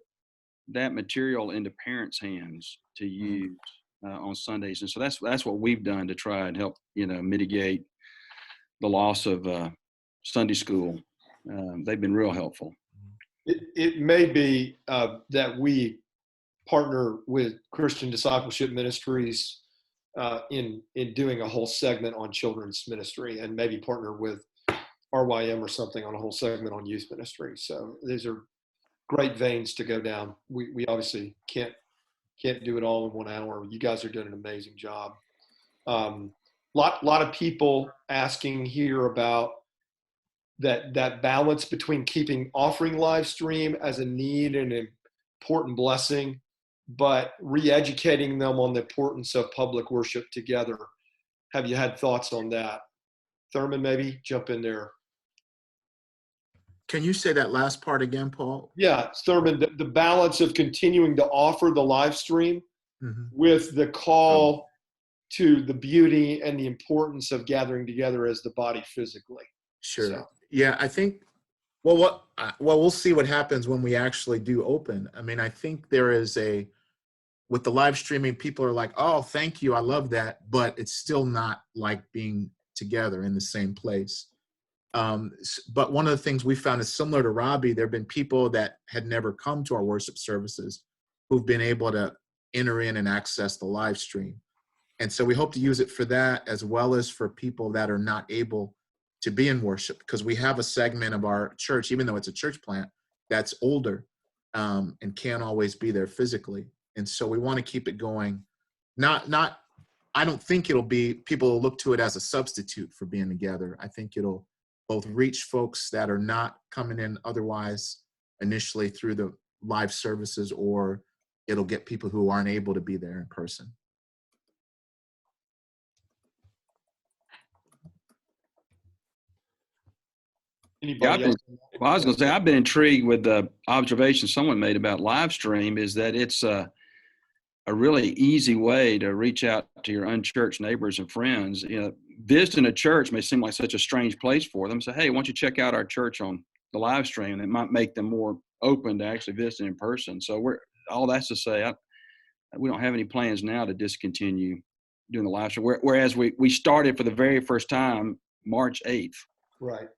that material into parents' hands to use on Sundays. And so that's what we've done to try and help, mitigate the loss of Sunday school. They've been real helpful. It may be that we partner with Christian Discipleship Ministries in doing a whole segment on children's ministry, and maybe partner with RYM or something on a whole segment on youth ministry. So these are great veins to go down. We obviously can't do it all in 1 hour. You guys are doing an amazing job. Lot of people asking here about that balance between offering live stream as a need and an important blessing, but re-educating them on the importance of public worship together. Have you had thoughts on that? Thurman, maybe jump in there. Can you say that last part again, Paul? Yeah, Thurman, the balance of continuing to offer the live stream with the call to the beauty and the importance of gathering together as the body physically. Sure. So. Yeah, I think, we'll see what happens when we actually do open. I mean, I think there is with the live streaming, people are like, oh, thank you, I love that, but it's still not like being together in the same place. But one of the things we found is similar to Robbie. There have been people that had never come to our worship services who've been able to enter in and access the live stream. And so we hope to use it for that, as well as for people that are not able to be in worship, because we have a segment of our church, even though it's a church plant, that's older and can't always be there physically. And so we want to keep it going. I don't think people will look to it as a substitute for being together. I think it'll both reach folks that are not coming in otherwise initially through the live services, or it'll get people who aren't able to be there in person. Anybody else? Well, I was going to say, I've been intrigued with the observation someone made about live stream, is that it's a really easy way to reach out to your unchurched neighbors and friends. Visiting a church may seem like such a strange place for them. So, hey, why don't you check out our church on the live stream? It might make them more open to actually visiting in person. So all that's to say, we don't have any plans now to discontinue doing the live stream. Whereas we started for the very first time March 8th. Right.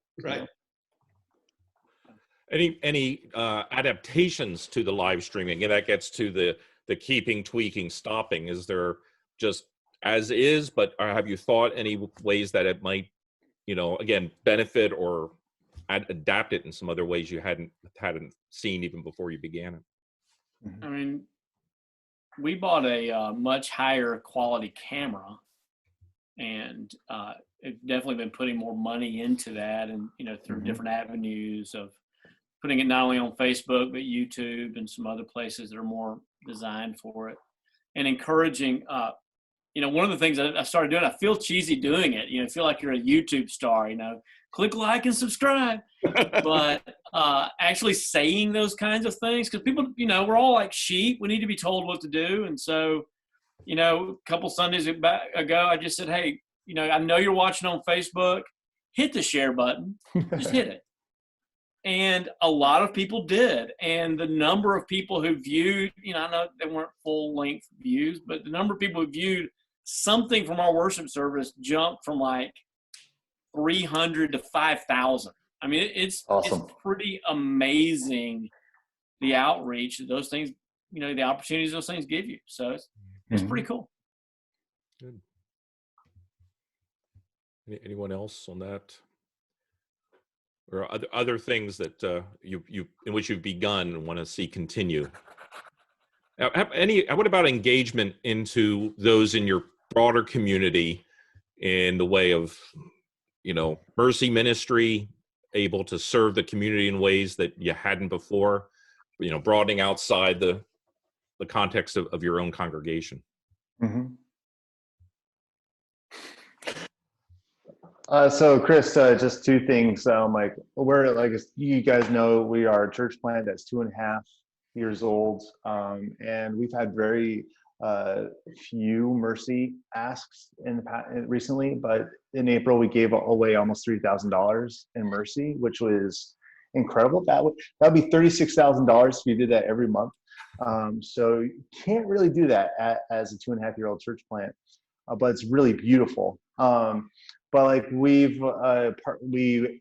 Any adaptations to the live streaming? And that gets to the keeping, tweaking, stopping. Is there just as is, but have you thought any ways that it might, again, benefit or adapt it in some other ways you hadn't seen even before you began it? I mean, we bought a much higher quality camera, and it's definitely been putting more money into that, and through different avenues of putting it not only on Facebook but YouTube and some other places that are more designed for it, and encouraging. One of the things I started doing, I feel cheesy doing it. I feel like you're a YouTube star. Click like and subscribe. But actually saying those kinds of things, because people, we're all like sheep. We need to be told what to do. And so, a couple Sundays ago, I just said, hey, I know you're watching on Facebook. Hit the share button. Just hit it. And a lot of people did. And the number of people who viewed, I know they weren't full length views, but the number of people who viewed something from our worship service jumped from like 300 to 5,000. I mean, it's awesome. It's pretty amazing, the outreach that those things, the opportunities those things give you. So it's pretty cool. Good. Anyone else on that? Or other things that you in which you've begun and want to see continue? What about engagement into those in your broader community in the way of, mercy ministry, able to serve the community in ways that you hadn't before, broadening outside the context of your own congregation? Mm-hmm. So Chris, just two things. We're you guys know, we are a church plant that's 2.5 years old, and we've had very few mercy asks recently. But in April, we gave away almost $3,000 in mercy, which was incredible. That would be $36,000 if you did that every month. So you can't really do that as a 2.5-year-old church plant, but it's really beautiful. But we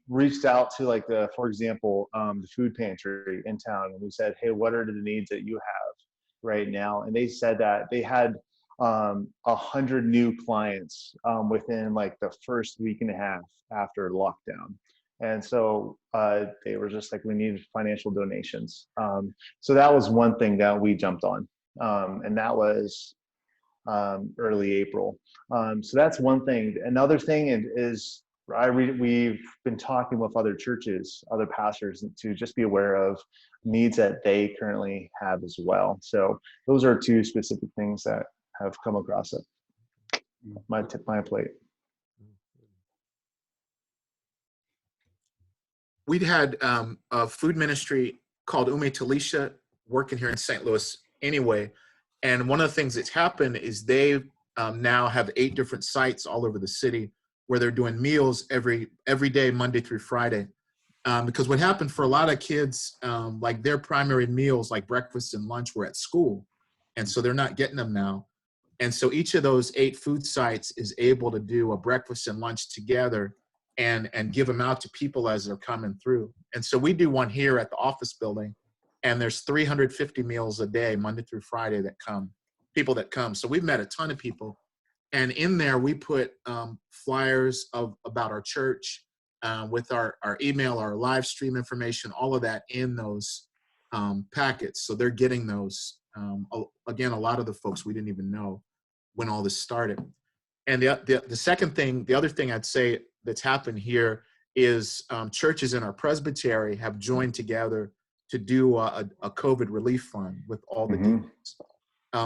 reached out to for example, the food pantry in town, and we said, hey, what are the needs that you have right now? And they said that they had 100 new clients within the first week and a half after lockdown. And so they were just we needed financial donations. So that was one thing that we jumped on, and that was early April. So that's one thing. Another thing is we've been talking with other churches, other pastors, to just be aware of needs that they currently have as well. So those are two specific things that have come across my plate. We'd had a food ministry called Ume Talisha working here in St. Louis anyway. And one of the things that's happened is they now have 8 different sites all over the city where they're doing meals every day, Monday through Friday. Because what happened for a lot of kids, their primary meals, like breakfast and lunch, were at school. And so they're not getting them now. And so each of those 8 food sites is able to do a breakfast and lunch together and give them out to people as they're coming through. And so we do one here at the office building. And there's 350 meals a day, Monday through Friday, people that come. So we've met a ton of people. And in there, we put flyers about our church with our email, our live stream information, all of that in those packets. So they're getting those. Again, a lot of the folks we didn't even know when all this started. And the second thing, the other thing I'd say that's happened here is churches in our presbytery have joined together to do a COVID relief fund with all the deacons.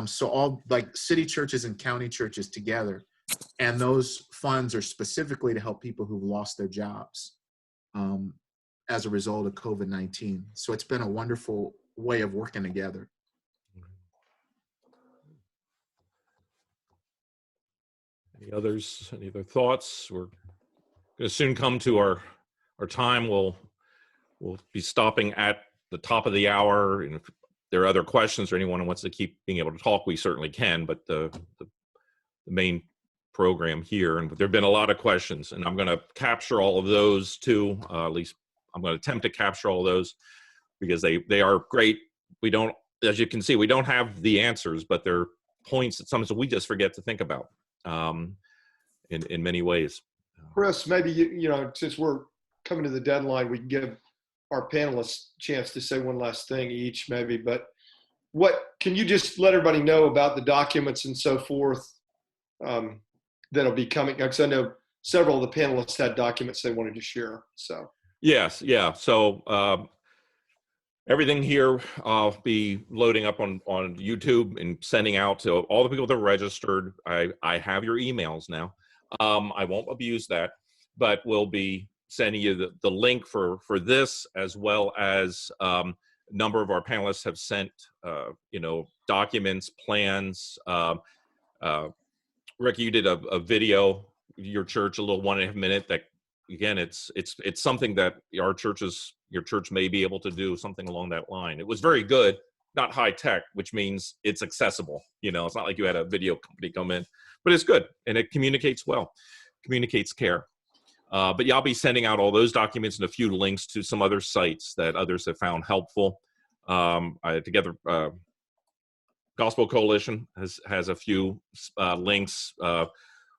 So all city churches and county churches together. And those funds are specifically to help people who've lost their jobs as a result of COVID-19. So it's been a wonderful way of working together. Any other thoughts? We're going to soon come to our time. We'll be stopping at the top of the hour, and if there are other questions or anyone who wants to keep being able to talk, we certainly can, but the main program here, and there have been a lot of questions, and I'm going to capture all of those too. At least I'm going to attempt to capture all of those, because they are great. We don't, as you can see, we don't have the answers, but they're points that sometimes we just forget to think about in many ways. Chris, maybe since we're coming to the deadline, we can give our panelists a chance to say one last thing each, maybe. But what can you just let everybody know about the documents and so forth that'll be coming? Because I know several of the panelists had documents they wanted to share. So yes, yeah. So everything here I'll be loading up on YouTube and sending out to all the people that are registered. I have your emails now. I won't abuse that, but we'll be sending you the link for this, as well as a number of our panelists have sent, documents, plans. Rick, you did a video, your church, a little 1.5 minute that, again, it's something that your church may be able to do something along that line. It was very good, not high tech, which means it's accessible. It's not like you had a video company come in, but it's good and it communicates well, communicates care. But yeah, I'll be sending out all those documents and a few links to some other sites that others have found helpful. Gospel Coalition has a few links.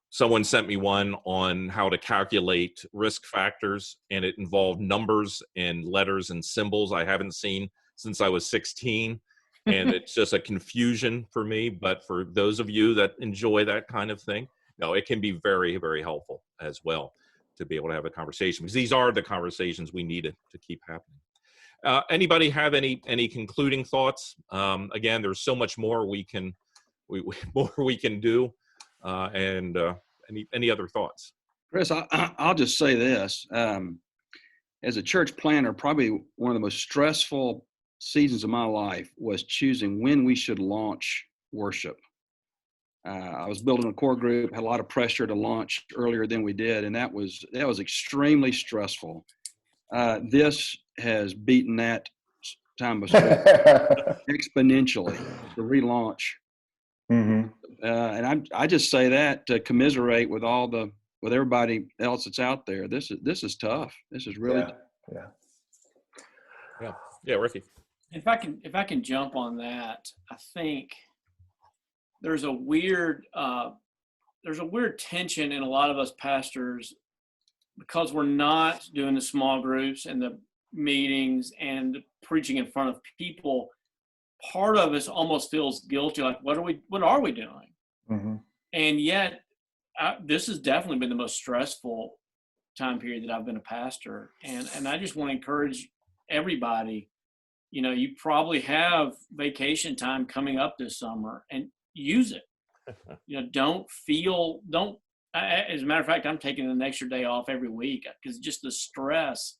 Someone sent me one on how to calculate risk factors, and it involved numbers and letters and symbols I haven't seen since I was 16. And it's just a confusion for me. But for those of you that enjoy that kind of thing, no, it can be very, very helpful as well to be able to have a conversation, because these are the conversations we needed to keep happening. Anybody have any concluding thoughts? Again, there's so much more we can do. And any other thoughts? Chris, I'll just say this. As a church planner, probably one of the most stressful seasons of my life was choosing when we should launch worship. I was building a core group, had a lot of pressure to launch earlier than we did, and that was extremely stressful. This has beaten that time of stress exponentially, the relaunch. Mm-hmm. And I just say that to commiserate with everybody else that's out there. This is tough. This is really tough. Yeah, Ricky. If I can jump on that, I think there's a weird tension in a lot of us pastors, because we're not doing the small groups and the meetings and the preaching in front of people. Part of us almost feels guilty, like, what are we doing? Mm-hmm. And yet, this has definitely been the most stressful time period that I've been a pastor. And I just want to encourage everybody, you probably have vacation time coming up this summer, and use it. As a matter of fact, I'm taking an extra day off every week, because just the stress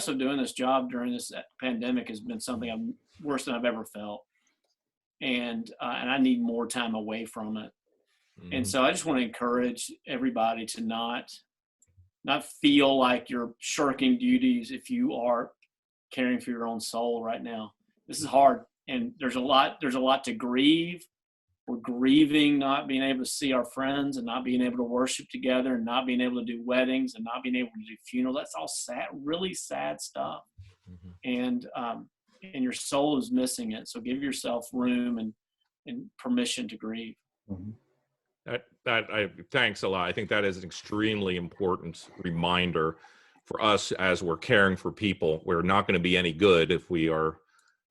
of doing this job during this pandemic has been something worse than I've ever felt. And I need more time away from it. Mm-hmm. And so I just want to encourage everybody to not feel like you're shirking duties if you are caring for your own soul right now. This is hard, and there's a lot to grieve. We're grieving not being able to see our friends, and not being able to worship together, and not being able to do weddings, and not being able to do funerals. That's all sad, really sad stuff. Mm-hmm. And your soul is missing it. So give yourself room and permission to grieve. Mm-hmm. Thanks a lot. I think that is an extremely important reminder for us as we're caring for people. We're not going to be any good if we are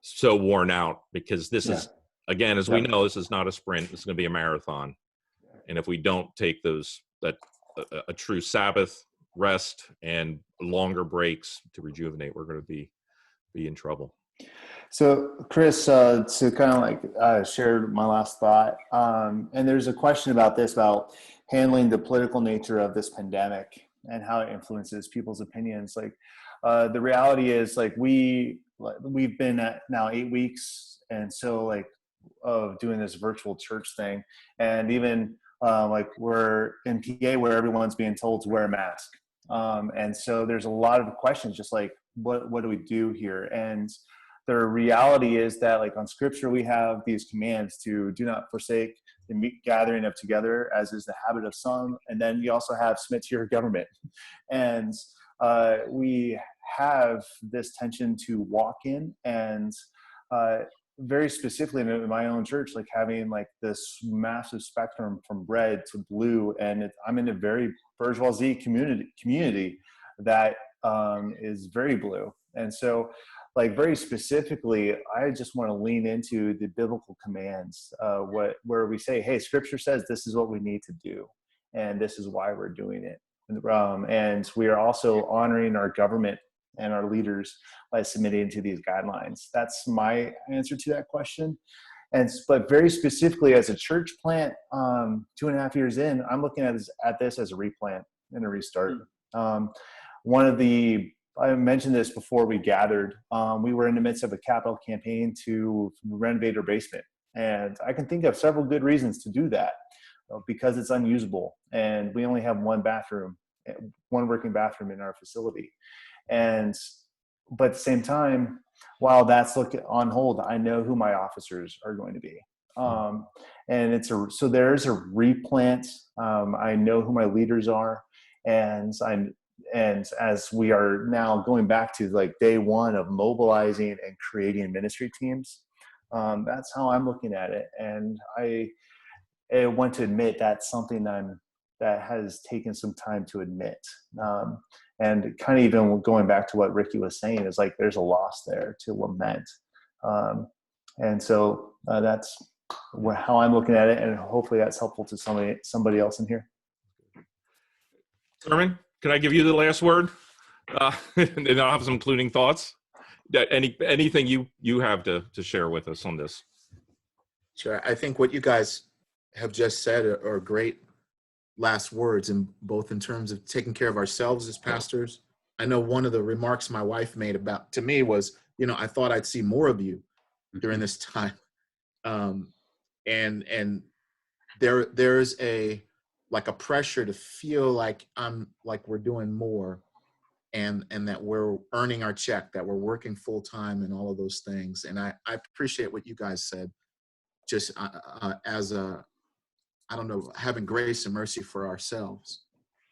so worn out, because this is, again, as we know, this is not a sprint. This is going to be a marathon. And if we don't take a true Sabbath rest and longer breaks to rejuvenate, we're going to be in trouble. So, Chris, to kind of like share my last thought, and there's a question about handling the political nature of this pandemic and how it influences people's opinions. Like, the reality is, like, we've been at now 8 weeks, and so of doing this virtual church thing, and even we're in PA where everyone's being told to wear a mask, and so there's a lot of questions, just like what do we do here? And the reality is that, on Scripture, we have these commands to do not forsake the gathering of together, as is the habit of some, and then you also have submit to your government, and we have this tension to walk in, and very specifically in my own church, having this massive spectrum from red to blue, and I'm in a very bourgeoisie community that is very blue. And so very specifically, I just want to lean into the biblical commands, where we say, hey, Scripture says this is what we need to do, and this is why we're doing it. And we are also honoring our government and our leaders by submitting to these guidelines. That's my answer to that question. But very specifically, as a church plant, 2.5 years in, I'm looking at this as a replant and a restart. I mentioned this before we gathered. We were in the midst of a capital campaign to renovate our basement. And I can think of several good reasons to do that, because it's unusable. And we only have one working bathroom in our facility. But at the same time, while that's on hold, I know who my officers are going to be. And so there's a replant. I know who my leaders are. And as we are now going back to like day one of mobilizing and creating ministry teams, that's how I'm looking at it. And I want to admit that's something that has taken some time to admit. And kind of even going back to what Ricky was saying is like, there's a loss there to lament. And so that's how I'm looking at it. And hopefully that's helpful to somebody else in here. Thurman, can I give you the last word? And then I'll have some concluding thoughts. Anything you have to share with us on this? Sure. I think what you guys have just said are great last words, in both in terms of taking care of ourselves as pastors. I know one of the remarks my wife made to me was, I thought I'd see more of you during this time. And there's a pressure to feel like we're doing more and that we're earning our check, that we're working full time and all of those things. And I appreciate what you guys said, just having grace and mercy for ourselves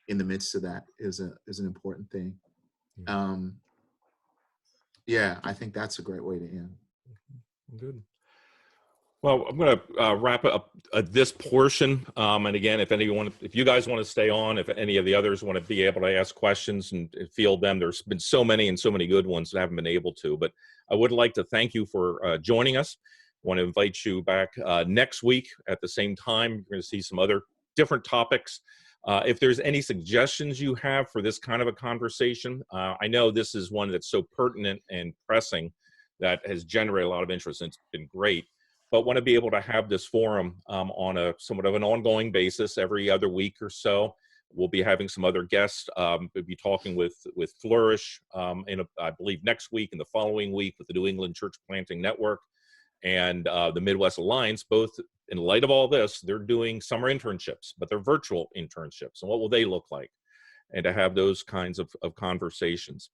in the midst of that is an important thing. I think that's a great way to end. Good. Well, I'm going to wrap up this portion. And again, if you guys want to stay on, if any of the others want to be able to ask questions and field them, there's been so many and so many good ones that haven't been able to. But I would like to thank you for joining us. I want to invite you back next week at the same time. You're going to see some other different topics. If there's any suggestions you have for this kind of a conversation, I know this is one that's so pertinent and pressing that has generated a lot of interest, and it's been great. But want to be able to have this forum on a somewhat of an ongoing basis every other week or so. We'll be having some other guests. We'll be talking with Flourish I believe next week and the following week with the New England Church Planting Network and the Midwest Alliance. Both in light of all this, they're doing summer internships, but they're virtual internships. And what will they look like? And to have those kinds of conversations.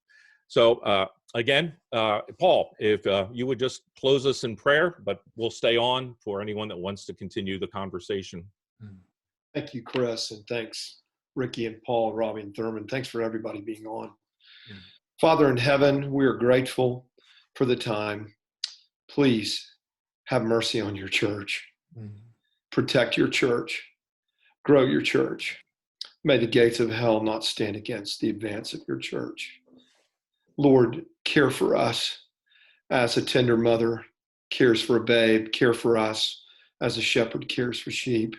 So again, Paul, if you would just close us in prayer, but we'll stay on for anyone that wants to continue the conversation. Thank you, Chris, and thanks, Ricky and Paul, Robbie and Thurman. Thanks for everybody being on. Father in heaven, we are grateful for the time. Please have mercy on your church. Protect your church. Grow your church. May the gates of hell not stand against the advance of your church. Lord, care for us as a tender mother cares for a babe. Care for us as a shepherd cares for sheep,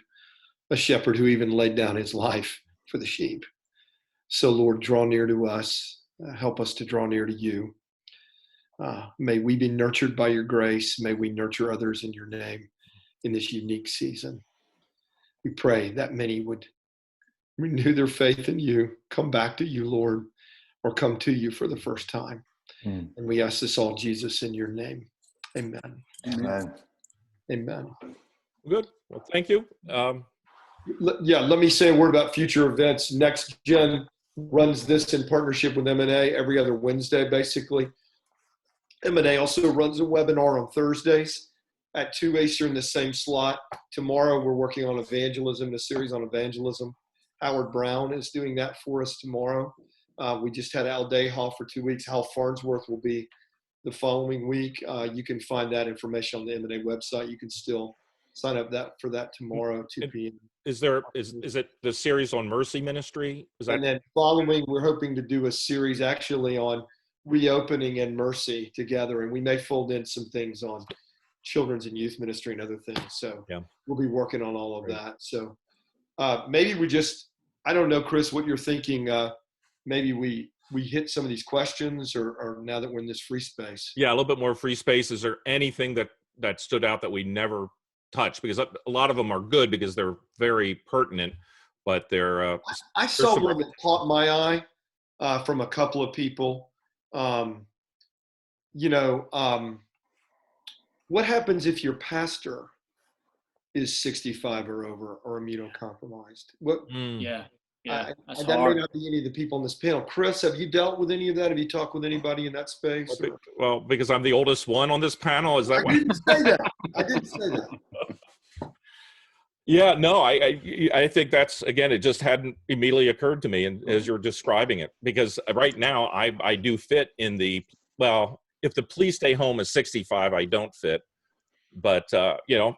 a shepherd who even laid down his life for the sheep. So, Lord, draw near to us. Help us to draw near to you. May we be nurtured by your grace. May we nurture others in your name in this unique season. We pray that many would renew their faith in you, come back to you, Lord, or come to you for the first time. And we ask this all, Jesus, in your name. Amen. Amen. Amen. Good. Well, thank you. Let me say a word about future events. Next Gen runs this in partnership with M&A every other Wednesday, basically. M&A also runs a webinar on Thursdays at 2 Eastern, the same slot. Tomorrow, we're working on evangelism, a series on evangelism. Howard Brown is doing that for us tomorrow. We just had Al Dayhoff for 2 weeks. Hal Farnsworth will be the following week. You can find that information on the M&A website. You can still sign up for that tomorrow, 2 p.m. Is it the series on mercy ministry? And then following, we're hoping to do a series actually on reopening and mercy together. And we may fold in some things on children's and youth ministry and other things. So we'll be working on all of that. So maybe I don't know, Chris, what you're thinking. Maybe we hit some of these questions or now that we're in this free space. Yeah, a little bit more free space. Is there anything that stood out that we never touched? Because a lot of them are good because they're very pertinent, but they're... I saw one that caught my eye. from a couple of people. You know, what happens if your pastor is 65 or over or immunocompromised? What? Yeah, yeah, that's That may hard. not be any of the people on this panel. Chris, have you dealt with any of that? Have you talked with anybody in that space? Or? Well, because I'm the oldest one on this panel, is that I why? didn't say that. I didn't say that. Yeah, no, I think that's, again, it just hadn't immediately occurred to me, and as you're describing it, because right now I do fit in the, well, if the please stay home is 65, I don't fit, but you know,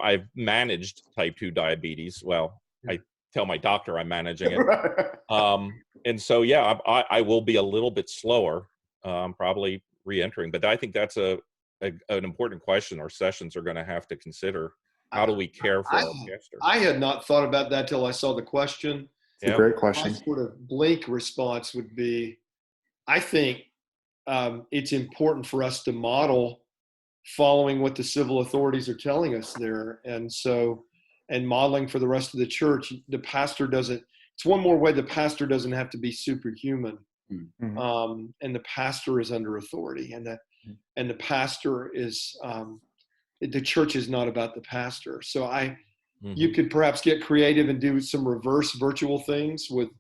I've managed type 2 diabetes. Well, I tell my doctor I'm managing it. And so, yeah, I will be a little bit slower, probably re-entering, but I think that's an important question our sessions are going to have to consider. How do we care for our pastor? I had not thought about that till I saw the question. It's a great question. My sort of blank response would be, I think it's important for us to model following what the civil authorities are telling us there. And so, and modeling for the rest of the church, the pastor doesn't, it's one more way the pastor doesn't have to be superhuman. Mhm. And the pastor is under authority, and the pastor is, the church is not about the pastor. So you could perhaps get creative and do some reverse virtual things with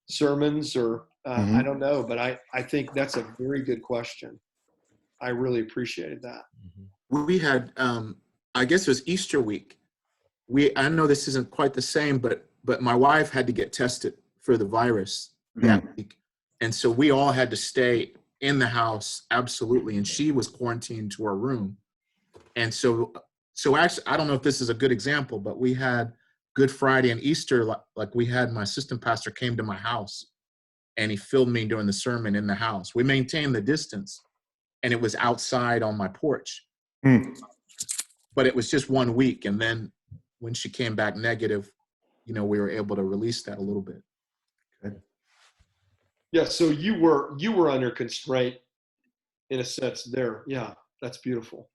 sermons or I don't know, but I think that's a very good question. I really appreciated that. We had, I guess it was Easter week. I know this isn't quite the same, but my wife had to get tested for the virus that week. And so we all had to stay in the house, absolutely. And she was quarantined to her room. And so actually, I don't know if this is a good example, but we had Good Friday and Easter, like we had my assistant pastor came to my house and he filmed me doing the sermon in the house. We maintained the distance and it was outside on my porch. But it was just 1 week. And then when she came back negative, you know, we were able to release that a little bit. Good. Yeah. So you were under constraint in a sense there. Yeah. That's beautiful.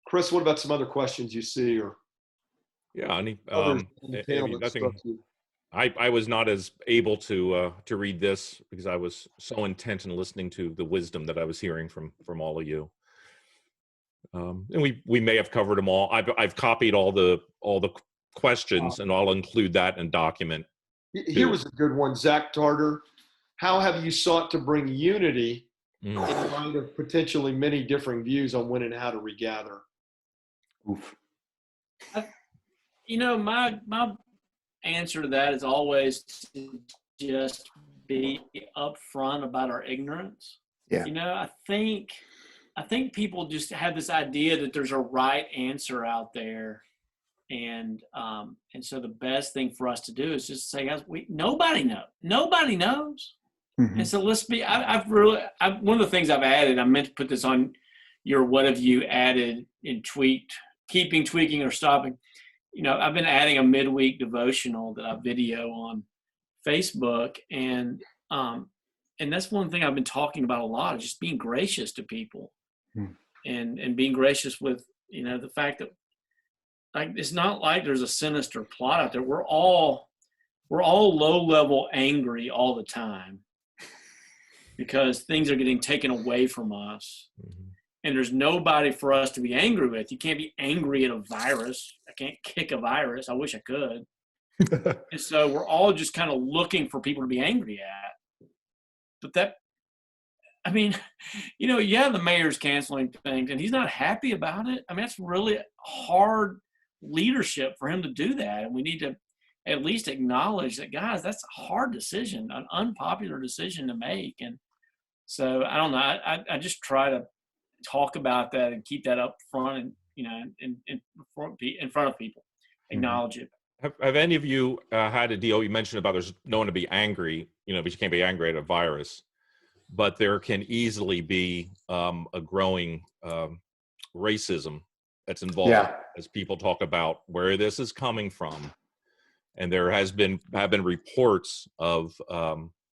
Chris, what about some other questions you see or? Yeah, others on the panel that nothing. struck you? I was not as able to read this because I was so intent in listening to the wisdom that I was hearing from all of you. And we may have covered them all. I've copied all the questions, and I'll include that in document. Here was a good one, Zach Tarter. How have you sought to bring unity in light of potentially many differing views on when and how to regather? Oof. You know, my answer to that is always to just be upfront about our ignorance. Yeah. You know, I think people just have this idea that there's a right answer out there, and so the best thing for us to do is just say, guys, nobody knows. And so let's be. One of the things I've added, I meant to put this on your what have you added in keeping, tweaking, or stopping. You know, I've been adding a midweek devotional that I video on Facebook, and that's one thing I've been talking about a lot, is just being gracious to people, and being gracious with, you know, the fact that, like, it's not like there's a sinister plot out there. We're all low-level angry all the time because things are getting taken away from us. And there's nobody for us to be angry with. You can't be angry at a virus. I can't kick a virus. I wish I could. And so we're all just kind of looking for people to be angry at. But I mean, you know, yeah, the mayor's canceling things and he's not happy about it. I mean, that's really hard leadership for him to do that. And we need to at least acknowledge that, guys, that's a hard decision, an unpopular decision to make. And so I don't know. I just try to talk about that and keep that up front, and, you know, in front of people, acknowledge it. Have any of you had a deal? You mentioned about there's no one to be angry, you know, but you can't be angry at a virus, but there can easily be a growing racism that's involved as people talk about where this is coming from. And there have been reports of,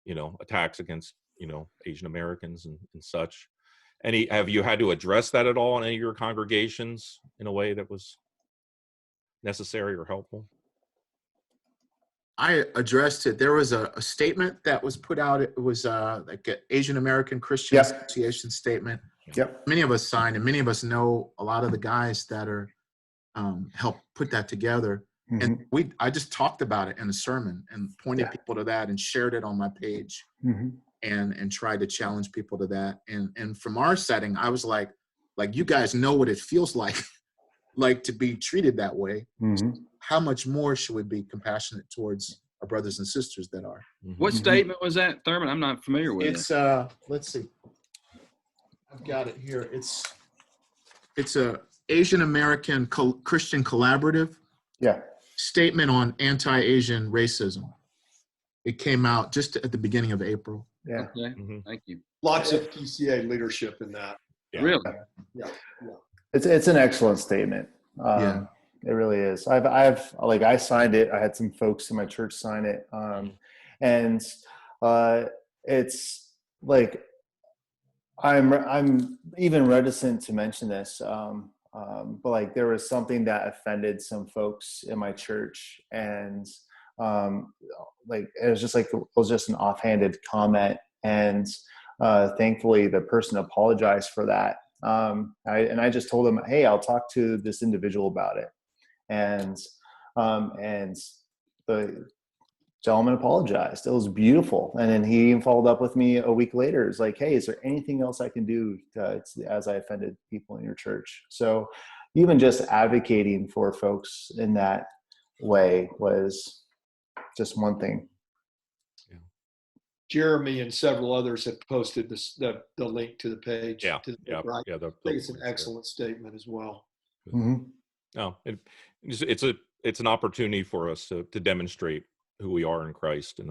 you know, attacks against, you know, Asian Americans and such. Have you had to address that at all in any of your congregations in a way that was necessary or helpful? I addressed it. There was a statement that was put out. It was like an Asian American Christian Yep. Association statement. Yep. Many of us signed, and many of us know a lot of the guys that are helped put that together. And I just talked about it in a sermon and pointed people to that and shared it on my page and tried to challenge people to that. And from our setting, I was like you guys know what it feels like to be treated that way. How much more should we be compassionate towards our brothers and sisters that are? What statement was that, Thurman? I'm not familiar with it. It's let's see. I've got it here. It's a Asian American Christian Collaborative statement on anti-Asian racism. It came out just at the beginning of April. Yeah. Okay. Thank you. Lots of PCA leadership in that. Yeah. Really? Yeah. It's an excellent statement. It really is. I signed it. I had some folks in my church sign it. And it's like, I'm even reticent to mention this. But like there was something that offended some folks in my church, and like it was just an offhanded comment, and thankfully the person apologized for that. I just told him, hey, I'll talk to this individual about it, and the gentleman apologized. It was beautiful. And then he followed up with me a week later. It's like, hey, is there anything else I can do as I offended people in your church? So even just advocating for folks in that way was just one thing. Yeah. Jeremy and several others have posted the link to the page. Yeah. To the Yeah. right. Yeah. I think it's an excellent statement as well. No, it's an opportunity for us to demonstrate who we are in Christ in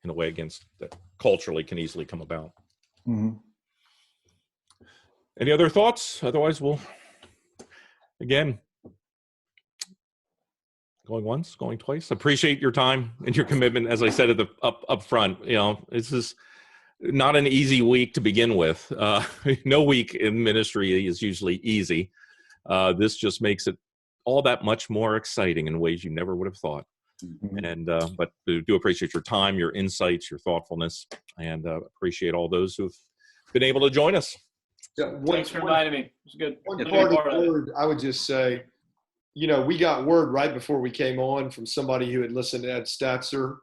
a way against that culturally can easily come about. Any other thoughts? Otherwise, we'll again going once, going twice. Appreciate your time and your commitment. As I said at the up front, this is not an easy week to begin with. No week in ministry is usually easy. This just makes it all that much more exciting in ways you never would have thought. And but we do appreciate your time, your insights, your thoughtfulness, and appreciate all those who've been able to join us. Yeah, Thanks for inviting me. It was good. One Good to be parting part of it. word, I would just say, we got word right before we came on from somebody who had listened to Ed Stetzer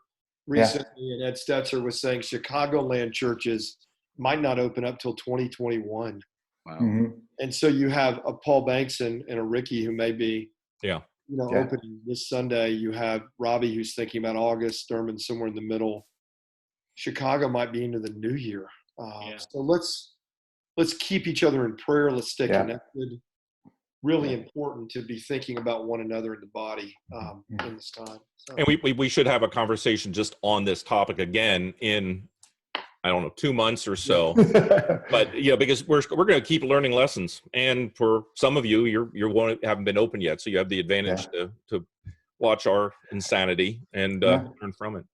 recently, and Ed Stetzer was saying Chicagoland churches might not open up till 2021. Wow. And so you have a Paul Banks and a Ricky who may be opening this Sunday. You have Robbie who's thinking about August, Thurman somewhere in the middle. Chicago might be into the new year. So let's keep each other in prayer. Let's stay connected. Really important to be thinking about one another in the body in this time. So. And we should have a conversation just on this topic again in, I don't know, 2 months or so. But because we're going to keep learning lessons, and for some of you, you haven't been open yet, so you have the advantage to watch our insanity and learn from it.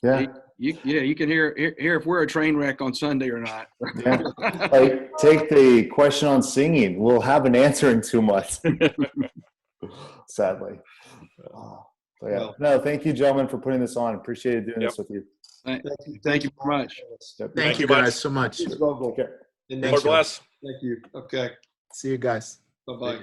Yeah. You can hear if we're a train wreck on Sunday or not. Like, take the question on singing. We'll have an answer in 2 months. Sadly. No, thank you, gentlemen, for putting this on. Appreciate doing this with you. Thank you very much. Thank you guys so much. Okay. Lord bless. Thank you. Okay. See you guys. Bye-bye.